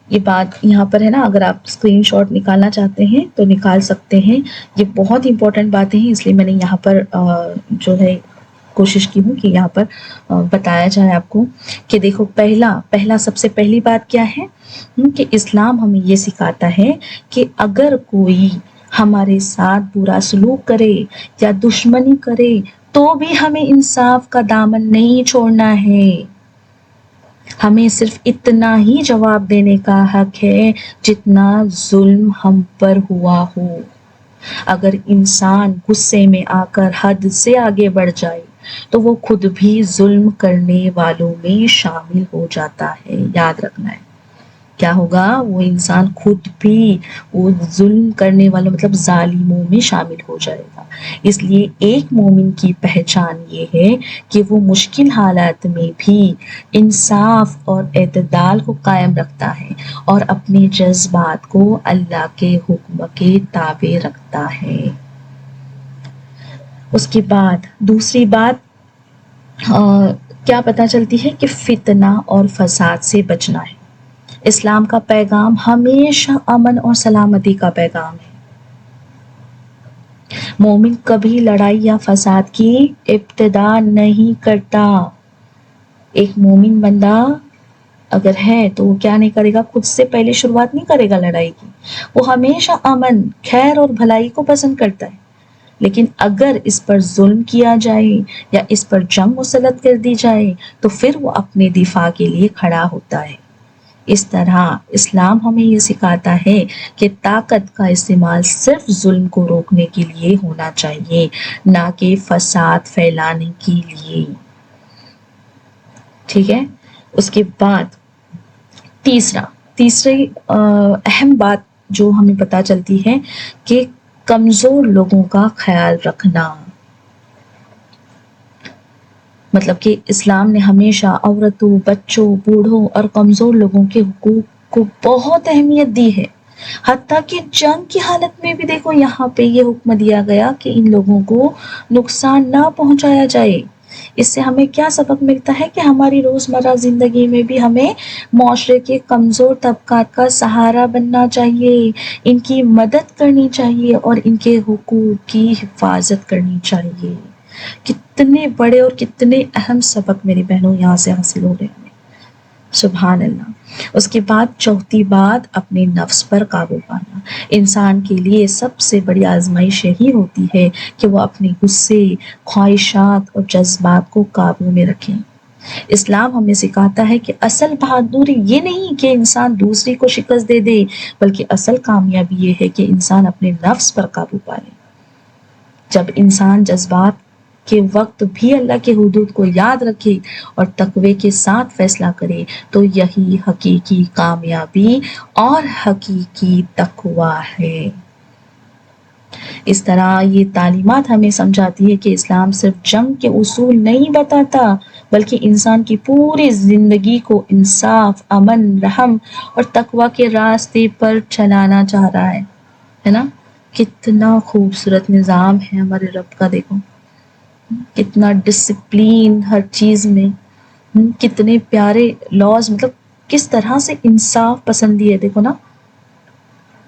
یہ بات یہاں پر ہے نا، اگر آپ اسکرین شاٹ نکالنا چاہتے ہیں تو نکال سکتے ہیں، یہ بہت امپورٹنٹ باتیں ہیں، اس لیے میں نے یہاں پر جو ہے کوشش کی ہوں کہ یہاں پر بتایا جائے آپ کو کہ دیکھو پہلا سب سے پہلی بات کیا ہے کہ اسلام ہمیں یہ سکھاتا ہے کہ اگر کوئی ہمارے ساتھ برا سلوک کرے یا دشمنی کرے تو بھی ہمیں انصاف کا دامن نہیں چھوڑنا ہے، ہمیں صرف اتنا ہی جواب دینے کا حق ہے جتنا ظلم ہم پر ہوا ہو۔ اگر انسان غصے میں آ کر حد سے آگے بڑھ جائے تو وہ خود بھی ظلم کرنے والوں میں شامل ہو جاتا ہے، یاد رکھنا ہے کیا ہوگا، وہ انسان خود بھی وہ ظلم کرنے والوں مطلب ظالموں میں شامل ہو جائے گا۔ اس لیے ایک مومن کی پہچان یہ ہے کہ وہ مشکل حالات میں بھی انصاف اور اعتدال کو قائم رکھتا ہے اور اپنے جذبات کو اللہ کے حکم کے تابع رکھتا ہے۔ اس کے بعد دوسری بات کیا پتہ چلتی ہے کہ فتنہ اور فساد سے بچنا ہے۔ اسلام کا پیغام ہمیشہ امن اور سلامتی کا پیغام ہے۔ مومن کبھی لڑائی یا فساد کی ابتدا نہیں کرتا۔ ایک مومن بندہ اگر ہے تو وہ کیا نہیں کرے گا، خود سے پہلے شروعات نہیں کرے گا لڑائی کی، وہ ہمیشہ امن، خیر اور بھلائی کو پسند کرتا ہے۔ لیکن اگر اس پر ظلم کیا جائے یا اس پر جنگ مسلط کر دی جائے تو پھر وہ اپنے دفاع کے لیے کھڑا ہوتا ہے۔ اس طرح اسلام ہمیں یہ سکھاتا ہے کہ طاقت کا استعمال صرف ظلم کو روکنے کے لیے ہونا چاہیے، نہ کہ فساد پھیلانے کے لیے۔ ٹھیک ہے، اس کے بعد تیسری اہم بات جو ہمیں پتہ چلتی ہے کہ کمزور لوگوں کا خیال رکھنا، مطلب کہ اسلام نے ہمیشہ عورتوں، بچوں، بوڑھوں اور کمزور لوگوں کے حقوق کو بہت اہمیت دی ہے۔ حتیٰ کہ جنگ کی حالت میں بھی دیکھو یہاں پہ یہ حکم دیا گیا کہ ان لوگوں کو نقصان نہ پہنچایا جائے۔ اس سے ہمیں کیا سبق ملتا ہے کہ ہماری روزمرہ زندگی میں بھی ہمیں معاشرے کے کمزور طبقات کا سہارا بننا چاہیے، ان کی مدد کرنی چاہیے اور ان کے حقوق کی حفاظت کرنی چاہیے۔ کتنے بڑے اور کتنے اہم سبق میری بہنوں یہاں سے حاصل ہو رہے ہیں، سبحان اللہ۔ اس کے بعد چوتھی بات، اپنے نفس پر قابو پانا۔ انسان کے لیے سب سے بڑی آزمائش یہی ہوتی ہے کہ وہ اپنے غصے، خواہشات اور جذبات کو قابو میں رکھیں۔ اسلام ہمیں سکھاتا ہے کہ اصل بہادری یہ نہیں کہ انسان دوسری کو شکست دے دے، بلکہ اصل کامیابی یہ ہے کہ انسان اپنے نفس پر قابو پائے۔ جب انسان جذبات کے وقت بھی اللہ کے حدود کو یاد رکھے اور تقوی کے ساتھ فیصلہ کرے تو یہی حقیقی کامیابی اور حقیقی تقوی ہے۔ اس طرح یہ تعلیمات ہمیں سمجھاتی ہے کہ اسلام صرف جنگ کے اصول نہیں بتاتا، بلکہ انسان کی پوری زندگی کو انصاف، امن، رحم اور تقوی کے راستے پر چلانا چاہ رہا ہے نا؟ کتنا خوبصورت نظام ہے ہمارے رب کا، دیکھو کتنا ڈسپلین ہر چیز میں، کتنے پیارے لاز، مطلب کس طرح سے انصاف پسندی ہے، دیکھو نا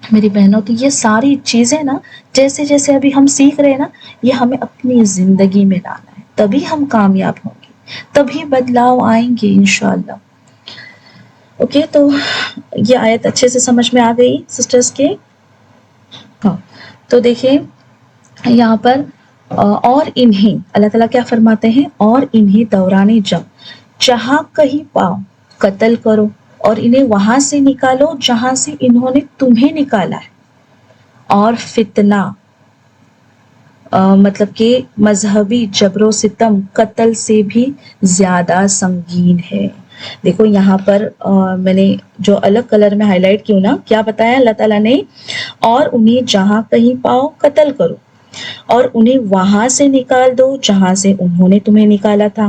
میری بہنوں، تو یہ ساری چیزیں نا جیسے جیسے ابھی ہم سیکھ رہے ہیں نا، یہ ہمیں اپنی زندگی میں لانا ہے، تبھی ہم کامیاب ہوں گے، تبھی بدلاؤ آئیں گے انشاءاللہ۔ اوکے، تو یہ آیت اچھے سے سمجھ میں آ گئی سسٹرز کے؟ ہاں، تو دیکھیں یہاں پر اور انہیں اللہ تعالیٰ کیا فرماتے ہیں، اور انہیں دوران جنگ جہاں کہیں پاؤ قتل کرو، اور انہیں وہاں سے نکالو جہاں سے انہوں نے تمہیں نکالا ہے، اور فتنہ مطلب کہ مذہبی جبر و ستم قتل سے بھی زیادہ سنگین ہے۔ دیکھو یہاں پر میں نے جو الگ کلر میں ہائی لائٹ کیوں نا، کیا بتایا اللہ تعالیٰ نے، اور انہیں جہاں کہیں پاؤ قتل کرو، اور انہیں وہاں سے نکال دو جہاں سے انہوں نے تمہیں نکالا تھا،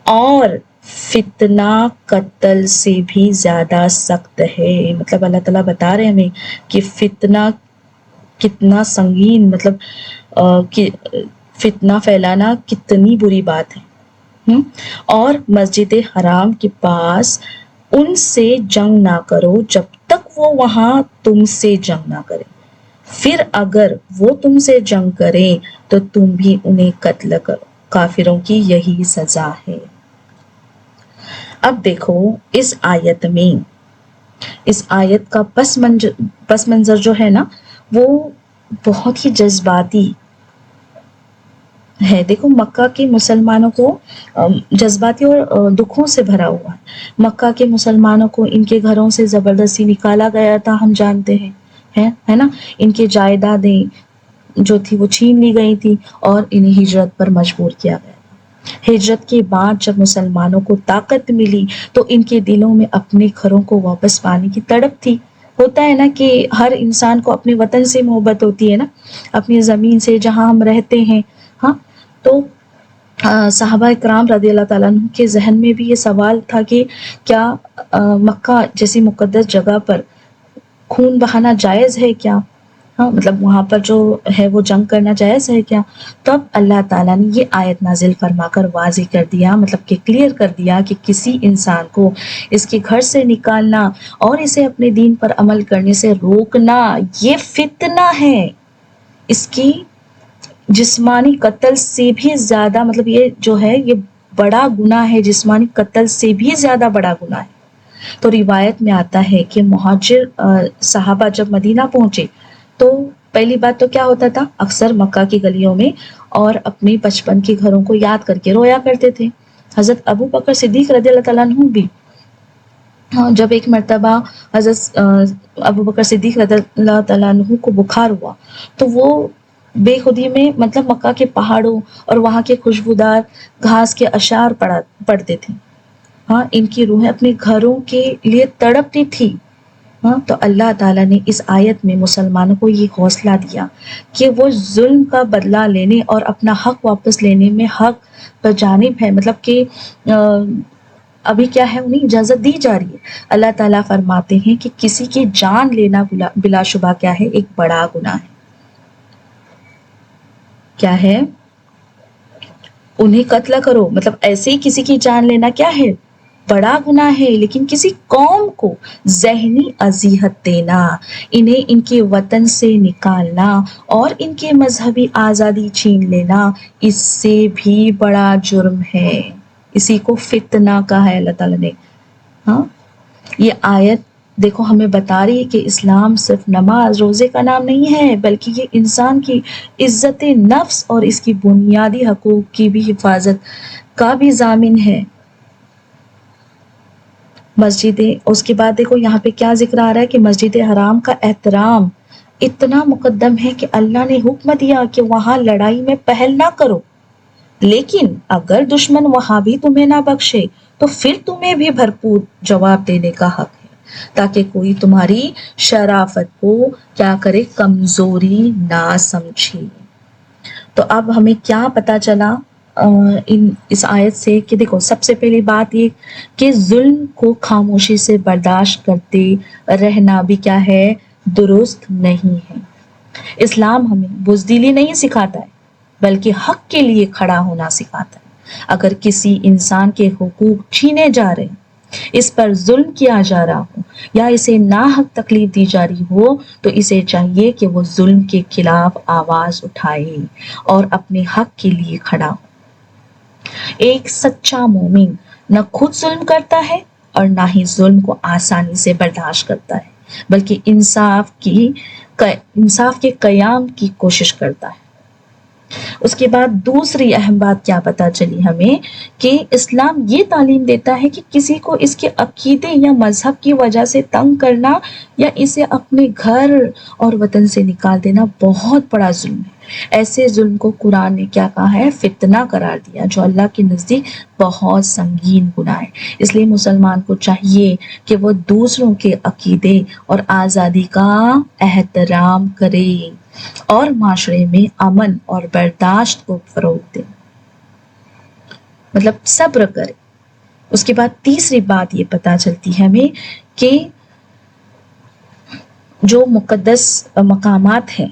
اور فتنہ قتل سے بھی زیادہ سخت ہے۔ مطلب اللہ تعالیٰ بتا رہے ہمیں کہ فتنہ کتنا سنگین، مطلب کہ فتنہ پھیلانا کتنی بری بات ہے۔ اور مسجد حرام کے پاس ان سے جنگ نہ کرو جب تک وہ وہاں تم سے جنگ نہ کرے، پھر اگر وہ تم سے جنگ کریں تو تم بھی انہیں قتل کرو، کافروں کی یہی سزا ہے۔ اب دیکھو اس آیت میں، اس آیت کا پس منظر جو ہے نا وہ بہت ہی جذباتی ہے۔ دیکھو مکہ کے مسلمانوں کو جذباتی اور دکھوں سے بھرا ہوا ہے۔ مکہ کے مسلمانوں کو ان کے گھروں سے زبردستی نکالا گیا تھا، ہم جانتے ہیں، ہے نا، ان کے جائیدادیں جو تھی وہ چھین لی گئی تھی اور انہیں ہجرت پر مجبور کیا گیا۔ ہجرت کے بعد جب مسلمانوں کو طاقت ملی تو ان کے دلوں میں اپنے گھروں کو واپس پانے کی تڑپ تھی۔ ہوتا ہے نا کہ ہر انسان کو اپنے وطن سے محبت ہوتی ہے نا، اپنی زمین سے جہاں ہم رہتے ہیں۔ ہاں، تو صحابہ کرام رضی اللہ تعالیٰ عنہ کے ذہن میں بھی یہ سوال تھا کہ کیا مکہ جیسی مقدس جگہ پر خون بہانا جائز ہے کیا؟ ہاں، مطلب وہاں پر جو ہے وہ جنگ کرنا جائز ہے کیا؟ تب اللہ تعالیٰ نے یہ آیت نازل فرما کر واضح کر دیا، مطلب کہ کلیئر کر دیا کہ کسی انسان کو اس کے گھر سے نکالنا اور اسے اپنے دین پر عمل کرنے سے روکنا یہ فتنہ ہے، اس کی جسمانی قتل سے بھی زیادہ، مطلب یہ جو ہے یہ بڑا گناہ ہے، جسمانی قتل سے بھی زیادہ بڑا گناہ ہے۔ تو روایت میں آتا ہے کہ مہاجر صحابہ جب مدینہ پہنچے تو پہلی بات تو کیا ہوتا تھا، اکثر مکہ کی گلیوں میں اور اپنے بچپن کے گھروں کو یاد کر کے رویا کرتے تھے۔ حضرت ابو بکر صدیق رضی اللہ تعالیٰ عنہ بھی جب ایک مرتبہ حضرت ابو بکر صدیق رضی اللہ تعالیٰ عنہ کو بخار ہوا تو وہ بے خودی میں مطلب مکہ کے پہاڑوں اور وہاں کے خوشبودار گھاس کے اشعار پڑھتے تھے۔ ہاں، ان کی روحیں اپنے گھروں کے لیے تڑپتی تھی۔ ہاں، تو اللہ تعالیٰ نے اس آیت میں مسلمانوں کو یہ حوصلہ دیا کہ وہ ظلم کا بدلہ لینے اور اپنا حق واپس لینے میں حق پر جانب ہے، مطلب کہ ابھی کیا ہے انہیں اجازت دی جا رہی ہے۔ اللہ تعالیٰ فرماتے ہیں کہ کسی کی جان لینا بلا شبہ کیا ہے، ایک بڑا گناہ ہے۔ کیا ہے؟ انہیں قتل کرو، مطلب ایسے ہی کسی کی جان لینا کیا ہے، بڑا گناہ ہے۔ لیکن کسی قوم کو ذہنی اذیت دینا، انہیں ان کے وطن سے نکالنا اور ان کے مذہبی آزادی چھین لینا، اس سے بھی بڑا جرم ہے۔ اسی کو فتنہ کہا ہے اللہ تعالیٰ نے۔ ہاں، یہ آیت دیکھو ہمیں بتا رہی ہے کہ اسلام صرف نماز روزے کا نام نہیں ہے، بلکہ یہ انسان کی عزت نفس اور اس کی بنیادی حقوق کی بھی حفاظت کا بھی ضامن ہے۔ مسجدیں، اس کے بعد دیکھو یہاں پہ کیا ذکر آ رہا ہے کہ مسجد حرام کا احترام اتنا مقدم ہے کہ اللہ نے حکم دیا کہ وہاں لڑائی میں پہل نہ کرو، لیکن اگر دشمن وہاں بھی تمہیں نہ بخشے تو پھر تمہیں بھی بھرپور جواب دینے کا حق ہے۔ تاکہ کوئی تمہاری شرافت کو کیا کرے، کمزوری نہ سمجھے۔ تو اب ہمیں کیا پتا چلا اس آیت سے کہ دیکھو، سب سے پہلی بات یہ کہ ظلم کو خاموشی سے برداشت کرتے رہنا بھی کیا ہے، درست نہیں ہے۔ اسلام ہمیں بزدلی نہیں سکھاتا ہے، بلکہ حق کے لیے کھڑا ہونا سکھاتا ہے۔ اگر کسی انسان کے حقوق چھینے جا رہے ہیں، اس پر ظلم کیا جا رہا ہو یا اسے ناحق تکلیف دی جا رہی ہو، تو اسے چاہیے کہ وہ ظلم کے خلاف آواز اٹھائے اور اپنے حق کے لیے کھڑا ہو۔ ایک سچا مومن نہ خود ظلم کرتا ہے اور نہ ہی ظلم کو آسانی سے برداشت کرتا ہے، بلکہ انصاف کے قیام کی کوشش کرتا ہے۔ اس کے بعد دوسری اہم بات کیا پتہ چلی ہمیں کہ اسلام یہ تعلیم دیتا ہے کہ کسی کو اس کے عقیدے یا مذہب کی وجہ سے تنگ کرنا یا اسے اپنے گھر اور وطن سے نکال دینا بہت بڑا ظلم ہے۔ ایسے ظلم کو قرآن نے کیا کہا ہے، فتنہ قرار دیا، جو اللہ کے نزدیک بہت سنگین گناہ ہے۔ اس لیے مسلمان کو چاہیے کہ وہ دوسروں کے عقیدے اور آزادی کا احترام کرے اور معاشرے میں امن اور برداشت کو فروغ دے، مطلب صبر کرے۔ اس کے بعد تیسری بات یہ پتہ چلتی ہے ہمیں کہ جو مقدس مقامات ہیں،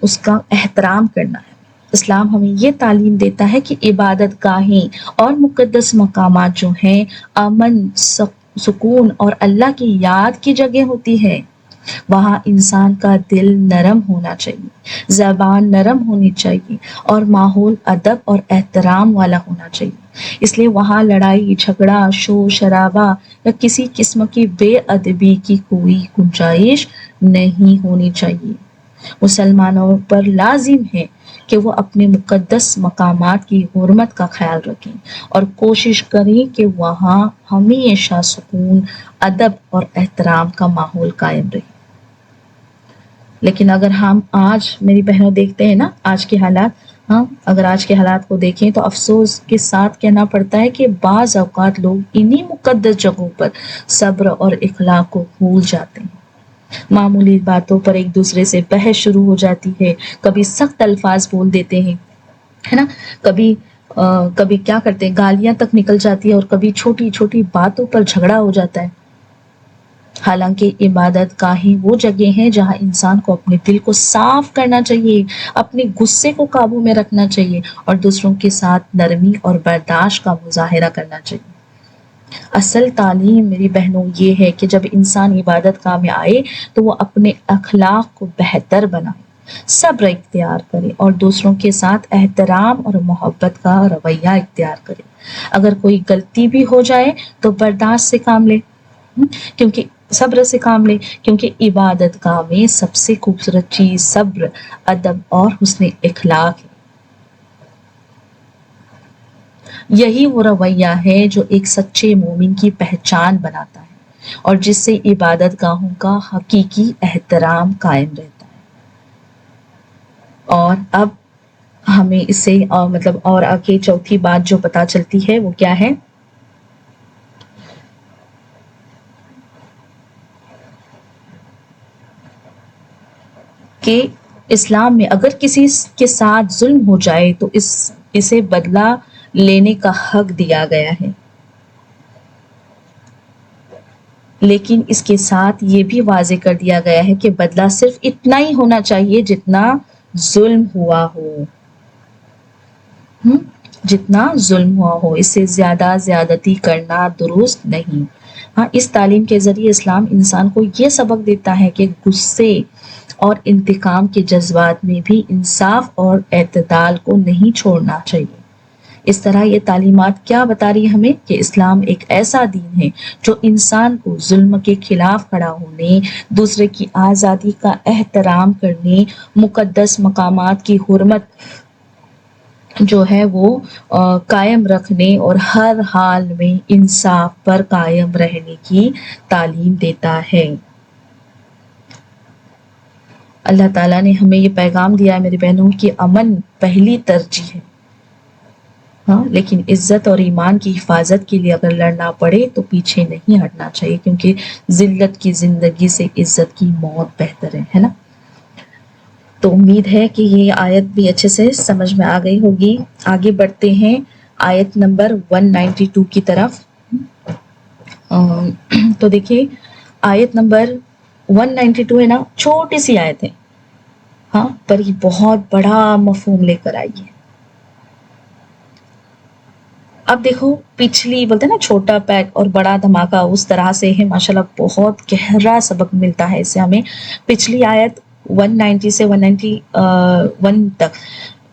اس کا احترام کرنا ہے۔ اسلام ہمیں یہ تعلیم دیتا ہے کہ عبادت گاہیں اور مقدس مقامات جو ہیں، امن، سکون اور اللہ کی یاد کی جگہ ہوتی ہے۔ وہاں انسان کا دل نرم ہونا چاہیے، زبان نرم ہونی چاہیے اور ماحول ادب اور احترام والا ہونا چاہیے۔ اس لیے وہاں لڑائی جھگڑا، شور شرابہ یا کسی قسم کی بے ادبی کی کوئی گنجائش نہیں ہونی چاہیے۔ مسلمانوں پر لازم ہے کہ وہ اپنے مقدس مقامات کی حرمت کا خیال رکھیں اور کوشش کریں کہ وہاں ہمیشہ سکون، ادب اور احترام کا ماحول قائم رہے۔ لیکن اگر ہم آج میری بہنوں دیکھتے ہیں نا آج کے حالات، اگر آج کے حالات کو دیکھیں تو افسوس کے ساتھ کہنا پڑتا ہے کہ بعض اوقات لوگ انہی مقدس جگہوں پر صبر اور اخلاق کو بھول جاتے ہیں۔ معمولی باتوں پر ایک دوسرے سے بحث شروع ہو جاتی ہے، کبھی سخت الفاظ بول دیتے ہیں، ہے نا، کبھی کیا کرتے ہیں، گالیاں تک نکل جاتی ہے، اور کبھی چھوٹی چھوٹی باتوں پر جھگڑا ہو جاتا ہے۔ حالانکہ عبادت گاہیں وہ جگہ ہیں جہاں انسان کو اپنے دل کو صاف کرنا چاہیے، اپنے غصے کو قابو میں رکھنا چاہیے اور دوسروں کے ساتھ نرمی اور برداشت کا مظاہرہ کرنا چاہیے۔ اصل تعلیم میری بہنوں یہ ہے کہ جب انسان عبادت گاہ میں آئے تو وہ اپنے اخلاق کو بہتر بنائے، صبر اختیار کرے اور دوسروں کے ساتھ احترام اور محبت کا رویہ اختیار کرے۔ اگر کوئی غلطی بھی ہو جائے تو برداشت سے کام لے، کیونکہ صبر سے کام لے، کیونکہ عبادت گاہ میں سب سے خوبصورت چیز صبر، ادب اور حسن اخلاق ہے۔ یہی وہ رویہ ہے جو ایک سچے مومن کی پہچان بناتا ہے اور جس سے عبادت گاہوں کا حقیقی احترام قائم رہتا ہے۔ اور اب ہمیں اس سے اور آگے چوتھی بات جو پتہ چلتی ہے وہ کیا ہے کہ اسلام میں اگر کسی کے ساتھ ظلم ہو جائے تو اسے بدلہ لینے کا حق دیا گیا ہے، لیکن اس کے ساتھ یہ بھی واضح کر دیا گیا ہے کہ بدلہ صرف اتنا ہی ہونا چاہیے جتنا ظلم ہوا ہو، جتنا ظلم ہوا ہو، اس سے زیادہ زیادتی کرنا درست نہیں۔ اس تعلیم کے ذریعے اسلام انسان کو یہ سبق دیتا ہے کہ غصے اور انتقام کے جذبات میں بھی انصاف اور اعتدال کو نہیں چھوڑنا چاہیے۔ اس طرح یہ تعلیمات کیا بتا رہی ہے ہمیں کہ اسلام ایک ایسا دین ہے جو انسان کو ظلم کے خلاف کھڑا ہونے، دوسرے کی آزادی کا احترام کرنے، مقدس مقامات کی حرمت جو ہے وہ قائم رکھنے اور ہر حال میں انصاف پر قائم رہنے کی تعلیم دیتا ہے۔ اللہ تعالیٰ نے ہمیں یہ پیغام دیا ہے میرے بہنوں کہ امن پہلی ترجیح ہے، ہاں، لیکن عزت اور ایمان کی حفاظت کے لیے اگر لڑنا پڑے تو پیچھے نہیں ہٹنا چاہیے، کیونکہ ذلت کی زندگی سے عزت کی موت بہتر ہے نا؟ تو امید ہے کہ یہ آیت بھی اچھے سے سمجھ میں آ گئی ہوگی۔ آگے بڑھتے ہیں آیت نمبر 192 کی طرف۔ تو دیکھیے آیت نمبر 192 ہے نا، چھوٹی سی آیت ہے ہاں، پر یہ بہت بڑا مفہوم لے کر آئی ہے۔ اب دیکھو پچھلی بولتے ہیں نا چھوٹا پیک اور بڑا دھماکہ، اس طرح سے ہے ماشاءاللہ، بہت گہرا سبق ملتا ہے اس سے ہمیں۔ پچھلی آیت 190 سے 191 تک،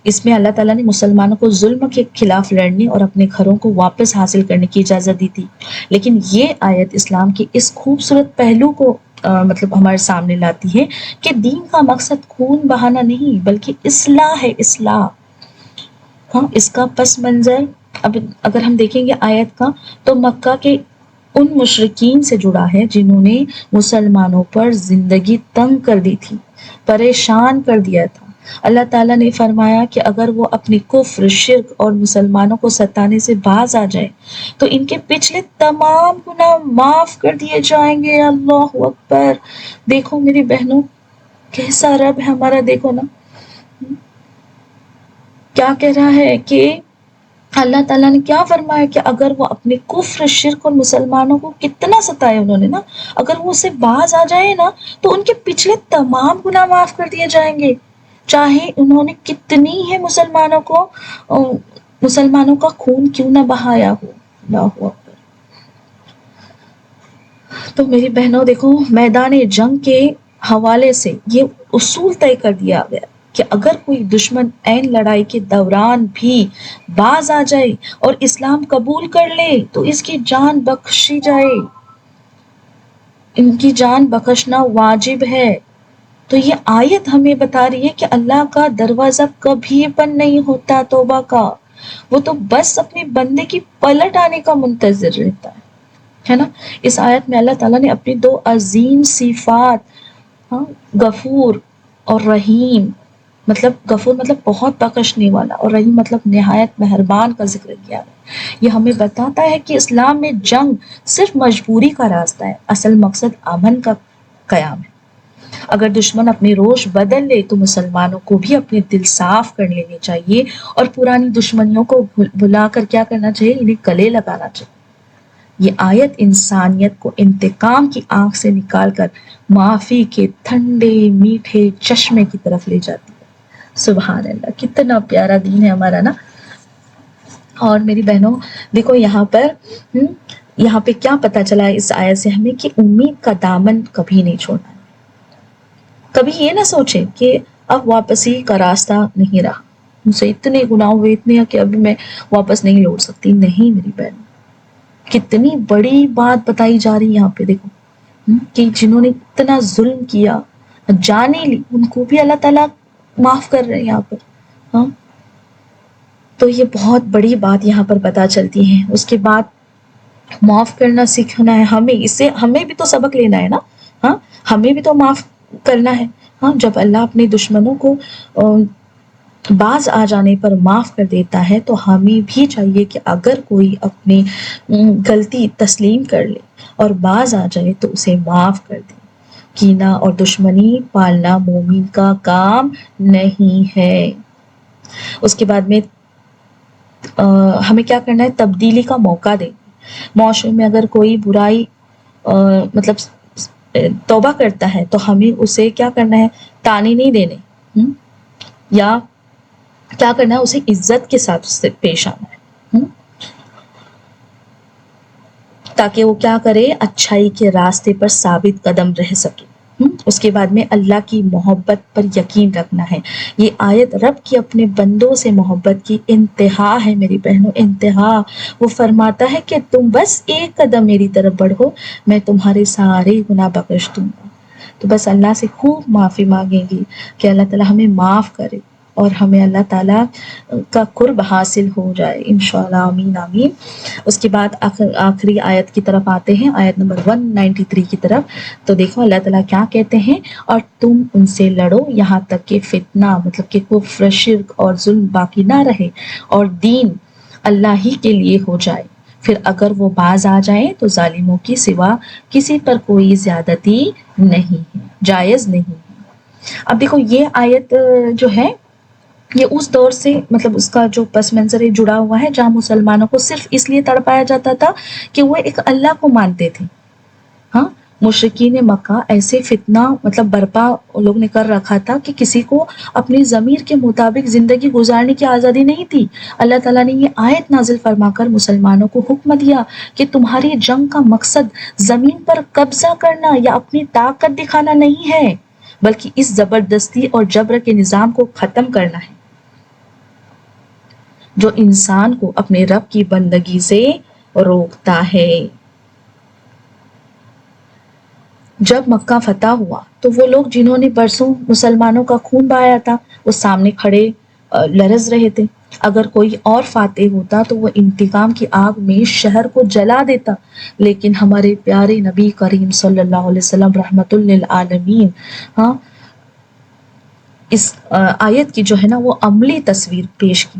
اس میں اللہ تعالیٰ نے مسلمانوں کو ظلم کے خلاف لڑنے اور اپنے گھروں کو واپس حاصل کرنے کی اجازت دی تھی، لیکن یہ آیت اسلام کے اس خوبصورت پہلو کو مطلب ہمارے سامنے لاتی ہے کہ دین کا مقصد خون بہانا نہیں بلکہ اصلاح ہے، اصلاح۔ ہاں، اس کا پس منظر اب اگر ہم دیکھیں گے آیت کا، تو مکہ کے ان مشرکین سے جڑا ہے جنہوں نے مسلمانوں پر زندگی تنگ کر دی تھی، پریشان کر دیا تھا۔ اللہ تعالیٰ نے فرمایا کہ اگر وہ اپنی کفر، شرک اور مسلمانوں کو ستانے سے باز آ جائے تو ان کے پچھلے تمام گناہ معاف کر دیے جائیں گے۔ اللہ اکبر! دیکھو میری بہنوں، کیسا رب ہے ہمارا، دیکھو نا کیا کہہ رہا ہے کہ اللہ تعالیٰ نے کیا فرمایا کہ اگر وہ اپنے کفر، شرک اور مسلمانوں کو کتنا ستائے انہوں نے نا، اگر وہ اسے باز آ جائے نا تو ان کے پچھلے تمام گناہ معاف کر دیے جائیں گے، چاہے انہوں نے کتنی ہے مسلمانوں کا خون کیوں نہ بہایا ہو۔ اللہ اکبر! تو میری بہنوں دیکھو، میدان جنگ کے حوالے سے یہ اصول طے کر دیا گیا کہ اگر کوئی دشمن عین لڑائی کے دوران بھی باز آ جائے اور اسلام قبول کر لے تو اس کی جان بخشی جائے، ان کی جان بخشنا واجب ہے۔ تو یہ آیت ہمیں بتا رہی ہے کہ اللہ کا دروازہ کبھی بند نہیں ہوتا توبہ کا، وہ تو بس اپنے بندے کی پلٹ آنے کا منتظر رہتا ہے نا؟ اس آیت میں اللہ تعالیٰ نے اپنی دو عظیم صفات، ہاں، غفور اور رحیم، مطلب غفور مطلب بہت بخشنے والا، اور رحیم مطلب نہایت مہربان کا ذکر کیا ہے۔ یہ ہمیں بتاتا ہے کہ اسلام میں جنگ صرف مجبوری کا راستہ ہے، اصل مقصد امن کا قیام ہے۔ اگر دشمن اپنے روش بدل لے تو مسلمانوں کو بھی اپنے دل صاف کر لینے چاہیے اور پرانی دشمنیوں کو بھلا کر کیا کرنا چاہیے، انہیں گلے لگانا چاہیے۔ یہ آیت انسانیت کو انتقام کی آنکھ سے نکال کر معافی کے ٹھنڈے میٹھے چشمے کی طرف لے جاتی ہے۔ سبحان اللہ! کتنا پیارا دین ہے ہمارا نا۔ اور میری بہنوں دیکھو یہاں پہ کیا پتا چلا ہے اس آیت سے ہمیں کہ امید کا دامن کبھی نہیں چھوڑنا ہے۔ کبھی یہ نہ سوچے کہ اب واپسی کا راستہ نہیں رہا، مجھ سے اتنے گناہ ہوئے، اتنے کہ اب میں واپس نہیں لوٹ سکتی۔ نہیں میری بہن، کتنی بڑی بات بتائی جا رہی ہے یہاں پہ، دیکھو کہ جنہوں نے اتنا ظلم کیا، جانے لی، ان کو بھی اللہ تعالیٰ معاف کر رہے ہیں یہاں پر۔ ہاں، تو یہ بہت بڑی بات یہاں پر پتہ چلتی ہے۔ اس کے بعد معاف کرنا سیکھنا ہے ہمیں، اس سے ہمیں بھی تو سبق لینا ہے نا۔ ہاں، ہمیں بھی تو معاف کرنا ہے۔ ہاں، جب اللہ اپنے دشمنوں کو باز آ جانے پر معاف کر دیتا ہے تو ہمیں بھی چاہیے کہ اگر کوئی اپنی غلطی تسلیم کر لے اور باز آ جائے تو اسے معاف کر دے۔ کینہ اور دشمنی پالنا مومن کا کام نہیں ہے۔ اس کے بعد میں ہمیں کیا کرنا ہے، تبدیلی کا موقع دیں۔ معاشرے میں اگر کوئی برائی مطلب توبہ کرتا ہے تو ہمیں اسے کیا کرنا ہے، تانے نہیں دینے، یا کیا کرنا ہے، اسے عزت کے ساتھ اس سے پیش آنا ہے، تاکہ وہ کیا کرے، اچھائی کے راستے پر ثابت قدم رہ سکے۔ اس کے بعد میں اللہ کی محبت پر یقین رکھنا ہے۔ یہ آیت رب کی اپنے بندوں سے محبت کی انتہا ہے میری بہنوں، انتہا۔ وہ فرماتا ہے کہ تم بس ایک قدم میری طرف بڑھو، میں تمہارے سارے گناہ بخش دوں گا۔ تو بس اللہ سے خوب معافی مانگیں گی کہ اللہ تعالیٰ ہمیں معاف کرے اور ہمیں اللہ تعالیٰ کا قرب حاصل ہو جائے انشاءاللہ، آمین آمین۔ اس کے بعد آخری آیت کی طرف آتے ہیں، آیت نمبر 193 کی طرف۔ تو دیکھو اللہ تعالیٰ کیا کہتے ہیں، اور تم ان سے لڑو یہاں تک کہ فتنہ مطلب کہ کفر، شرک اور ظلم باقی نہ رہے اور دین اللہ ہی کے لیے ہو جائے، پھر اگر وہ باز آ جائیں تو ظالموں کی سوا کسی پر کوئی زیادتی نہیں ہے، جائز نہیں ہے۔ اب دیکھو یہ آیت جو ہے یہ اس دور سے مطلب اس کا جو پس منظر جڑا ہوا ہے جہاں مسلمانوں کو صرف اس لیے تڑپایا جاتا تھا کہ وہ ایک اللہ کو مانتے تھے۔ ہاں، مشرکین مکہ ایسے فتنہ مطلب برپا لوگ نے کر رکھا تھا کہ کسی کو اپنی ضمیر کے مطابق زندگی گزارنے کی آزادی نہیں تھی۔ اللہ تعالیٰ نے یہ آیت نازل فرما کر مسلمانوں کو حکم دیا کہ تمہاری جنگ کا مقصد زمین پر قبضہ کرنا یا اپنی طاقت دکھانا نہیں ہے، بلکہ اس زبردستی اور جبر کے نظام کو ختم کرنا ہے جو انسان کو اپنے رب کی بندگی سے روکتا ہے۔ جب مکہ فتح ہوا تو وہ لوگ جنہوں نے برسوں مسلمانوں کا خون بہایا تھا وہ سامنے کھڑے لرز رہے تھے۔ اگر کوئی اور فاتح ہوتا تو وہ انتقام کی آگ میں شہر کو جلا دیتا، لیکن ہمارے پیارے نبی کریم صلی اللہ علیہ وسلم رحمت للعالمین ہاں اس آیت کی جو ہے نا وہ عملی تصویر پیش کی۔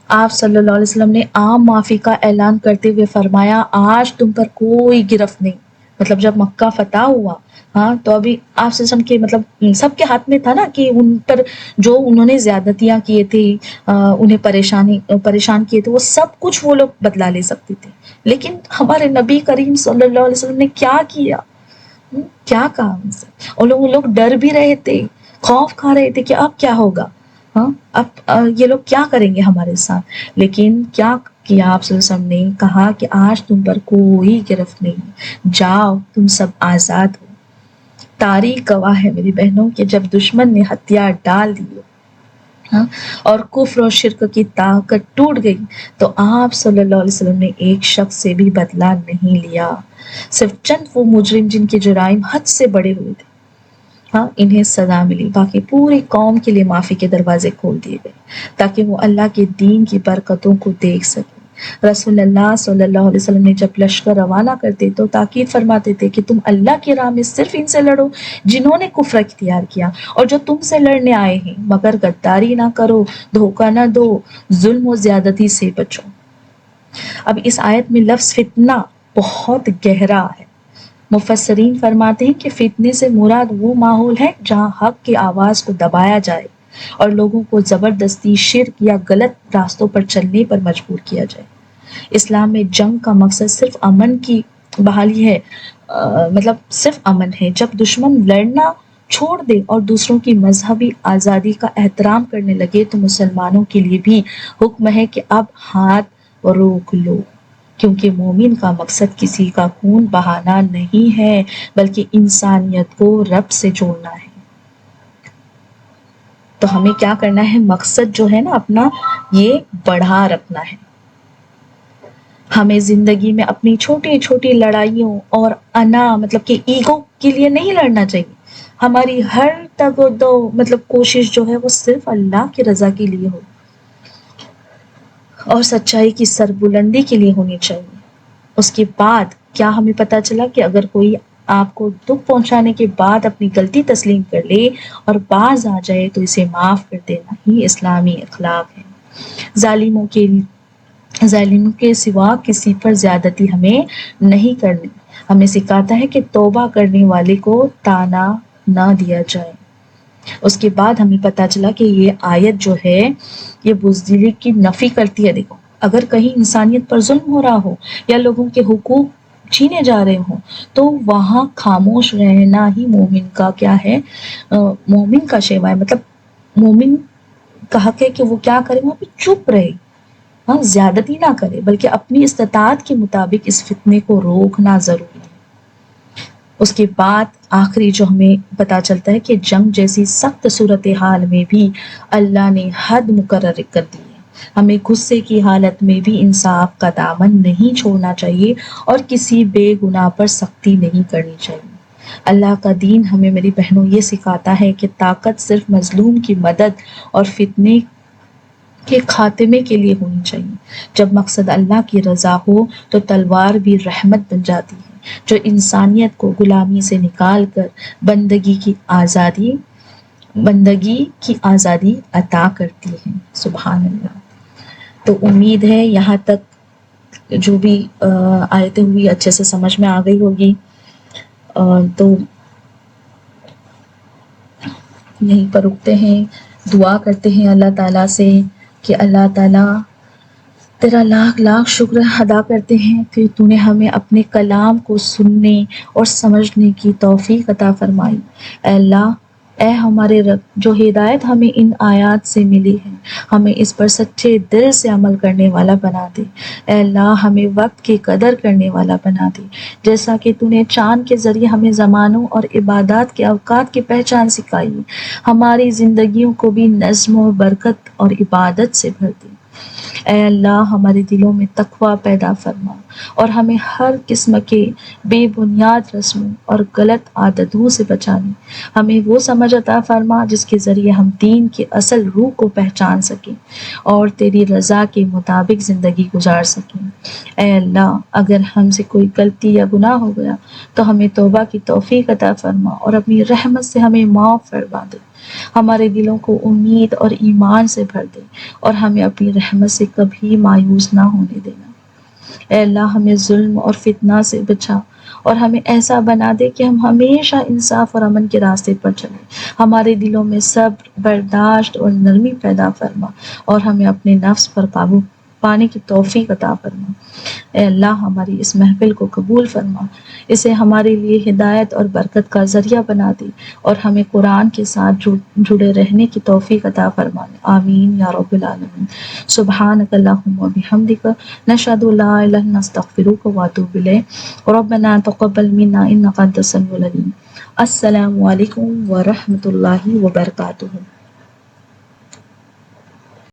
آپ صلی اللہ علیہ وسلم نے عام معافی کا اعلان کرتے ہوئے فرمایا آج تم پر کوئی گرفت نہیں۔ مطلب جب مکہ فتح ہوا ہاں تو ابھی آپ صلی اللہ علیہ وسلم کے مطلب سب کے ہاتھ میں تھا نا کہ ان پر جو انہوں نے زیادتیاں کیے تھے، انہیں پریشان کیے تھے، وہ سب کچھ وہ لوگ بدلا لے سکتے تھے، لیکن ہمارے نبی کریم صلی اللہ علیہ وسلم نے کیا کیا، کیا کہا ان سے؟ اور وہ لوگ ڈر بھی رہے تھے، خوف کھا رہے تھے کہ اب کیا ہوگا، ہاں اب یہ لوگ کیا کریں گے ہمارے ساتھ۔ لیکن کیا کیا آپ صلی اللہ علیہ وسلم نے کہا کہ آج تم پر کوئی گرفت نہیں، جاؤ تم سب آزاد ہو۔ تاریخ گواہ ہے میری بہنوں کہ جب دشمن نے ہتھیار ڈال دیے ہاں اور کفر و شرک کی طاقت ٹوٹ گئی تو آپ صلی اللہ علیہ وسلم نے ایک شخص سے بھی بدلہ نہیں لیا، صرف چند وہ مجرم جن کے جرائم حد سے بڑے ہوئے تھے ہاں انہیں سزا ملی، باقی پوری قوم کے لیے معافی کے دروازے کھول دیے گئے تاکہ وہ اللہ کے دین کی برکتوں کو دیکھ سکیں۔ رسول اللہ صلی اللہ علیہ وسلم نے جب لشکر روانہ کرتے تو تاکید فرماتے تھے کہ تم اللہ کی راہ میں صرف ان سے لڑو جنہوں نے کفر اختیار کیا، اور جو تم سے لڑنے آئے ہیں مگر غداری نہ کرو، دھوکہ نہ دو، ظلم و زیادتی سے بچو۔ اب اس آیت میں لفظ فتنہ بہت گہرا ہے۔ مفسرین فرماتے ہیں کہ فتنے سے مراد وہ ماحول ہے جہاں حق کی آواز کو دبایا جائے اور لوگوں کو زبردستی شرک یا غلط راستوں پر چلنے پر مجبور کیا جائے۔ اسلام میں جنگ کا مقصد صرف امن کی بحالی ہے، مطلب صرف امن ہے۔ جب دشمن لڑنا چھوڑ دے اور دوسروں کی مذہبی آزادی کا احترام کرنے لگے تو مسلمانوں کے لیے بھی حکم ہے کہ اب ہاتھ روک لو، کیونکہ مومن کا مقصد کسی کا خون بہانا نہیں ہے بلکہ انسانیت کو رب سے جوڑنا ہے۔ تو ہمیں کیا کرنا ہے، مقصد جو ہے نا اپنا یہ بڑھا رکھنا ہے۔ ہمیں زندگی میں اپنی چھوٹی چھوٹی لڑائیوں اور مطلب کہ ایگو کے لیے نہیں لڑنا چاہیے۔ ہماری ہر تگ و دو مطلب کوشش جو ہے وہ صرف اللہ کی رضا کے لیے ہو اور سچائی کی سربلندی کے لیے ہونی چاہیے۔ اس کے بعد کیا ہمیں پتہ چلا کہ اگر کوئی آپ کو دکھ پہنچانے کے بعد اپنی غلطی تسلیم کر لے اور باز آ جائے تو اسے معاف کر دینا ہی اسلامی اخلاق ہے۔ ظالموں کے سوا کسی پر زیادتی ہمیں نہیں کرنی۔ ہمیں سکھاتا ہے کہ توبہ کرنے والے کو تانا نہ دیا جائے۔ اس کے بعد ہمیں پتہ چلا کہ یہ آیت جو ہے یہ بزدلی کی نفی کرتی ہے۔ دیکھو اگر کہیں انسانیت پر ظلم ہو رہا ہو یا لوگوں کے حقوق چھینے جا رہے ہوں تو وہاں خاموش رہنا ہی مومن کا کیا ہے، مومن کا شیوا ہے۔ مطلب مومن کا حق ہے کہ وہ کیا کرے، وہاں پہ چپ رہے، ہاں زیادتی نہ کرے، بلکہ اپنی استطاعت کے مطابق اس فتنے کو روکنا ضروری ہے۔ اس کے بعد آخری جو ہمیں پتہ چلتا ہے کہ جنگ جیسی سخت صورتحال میں بھی اللہ نے حد مقرر کر دی ہے۔ ہمیں غصے کی حالت میں بھی انصاف کا دامن نہیں چھوڑنا چاہیے اور کسی بے گناہ پر سختی نہیں کرنی چاہیے۔ اللہ کا دین ہمیں میری بہنوں یہ سکھاتا ہے کہ طاقت صرف مظلوم کی مدد اور فتنے کے خاتمے کے لیے ہونی چاہیے۔ جب مقصد اللہ کی رضا ہو تو تلوار بھی رحمت بن جاتی ہے جو انسانیت کو غلامی سے نکال کر بندگی کی آزادی بندگی کی آزادی عطا کرتی ہے۔ سبحان اللہ۔ تو امید ہے یہاں تک جو بھی آیتیں ہوئی اچھے سے سمجھ میں آ گئی ہوگی۔ تو یہیں پر رکتے ہیں، دعا کرتے ہیں اللہ تعالیٰ سے کہ اللہ تعالیٰ تیرا لاکھ لاکھ شکر ادا کرتے ہیں کہ تو نے ہمیں اپنے کلام کو سننے اور سمجھنے کی توفیق عطا فرمائی۔ اے اللہ، اے ہمارے رب، جو ہدایت ہمیں ان آیات سے ملی ہے، ہمیں اس پر سچے دل سے عمل کرنے والا بنا دے۔ اے اللہ، ہمیں وقت کی قدر کرنے والا بنا دے، جیسا کہ تو نے چاند کے ذریعے ہمیں زمانوں اور عبادات کے اوقات کی پہچان سکھائی، ہماری زندگیوں کو بھی نظم و برکت اور عبادت سے بھر دے۔ اے اللہ، ہمارے دلوں میں تقوی پیدا فرما اور ہمیں ہر قسم کے بے بنیاد رسموں اور غلط عادتوں سے بچانے، ہمیں وہ سمجھ عطا فرما جس کے ذریعے ہم دین کے اصل روح کو پہچان سکیں اور تیری رضا کے مطابق زندگی گزار سکیں۔ اے اللہ، اگر ہم سے کوئی غلطی یا گناہ ہو گیا تو ہمیں توبہ کی توفیق عطا فرما اور اپنی رحمت سے ہمیں معاف فرما دے، ہمارے دلوں کو امید اور ایمان سے بھر دے اور ہمیں اپنی رحمت سے کبھی مایوس نہ ہونے دینا۔ اے اللہ، ہمیں ظلم اور فتنہ سے بچا اور ہمیں ایسا بنا دے کہ ہم ہمیشہ انصاف اور امن کے راستے پر چلیں۔ ہمارے دلوں میں صبر، برداشت اور نرمی پیدا فرما اور ہمیں اپنے نفس پر قابو پانے کی توفیق عطا فرما۔ اے اللہ، ہماری اس محفل کو قبول فرما، اسے ہمارے لیے ہدایت اور برکت کا ذریعہ بنا دے اور ہمیں قرآن کے ساتھ جڑے رہنے کی توفیق عطا فرما۔ آمین یا رب العالمین۔ سبحانک اللہم و بحمدک، نشہد لا الہ الا انت، نستغفرک و اتوب الیک، ربنا تقبل منا انک انت السمیع العلیم۔ السلام علیکم ورحمۃ اللہ وبرکاتہ۔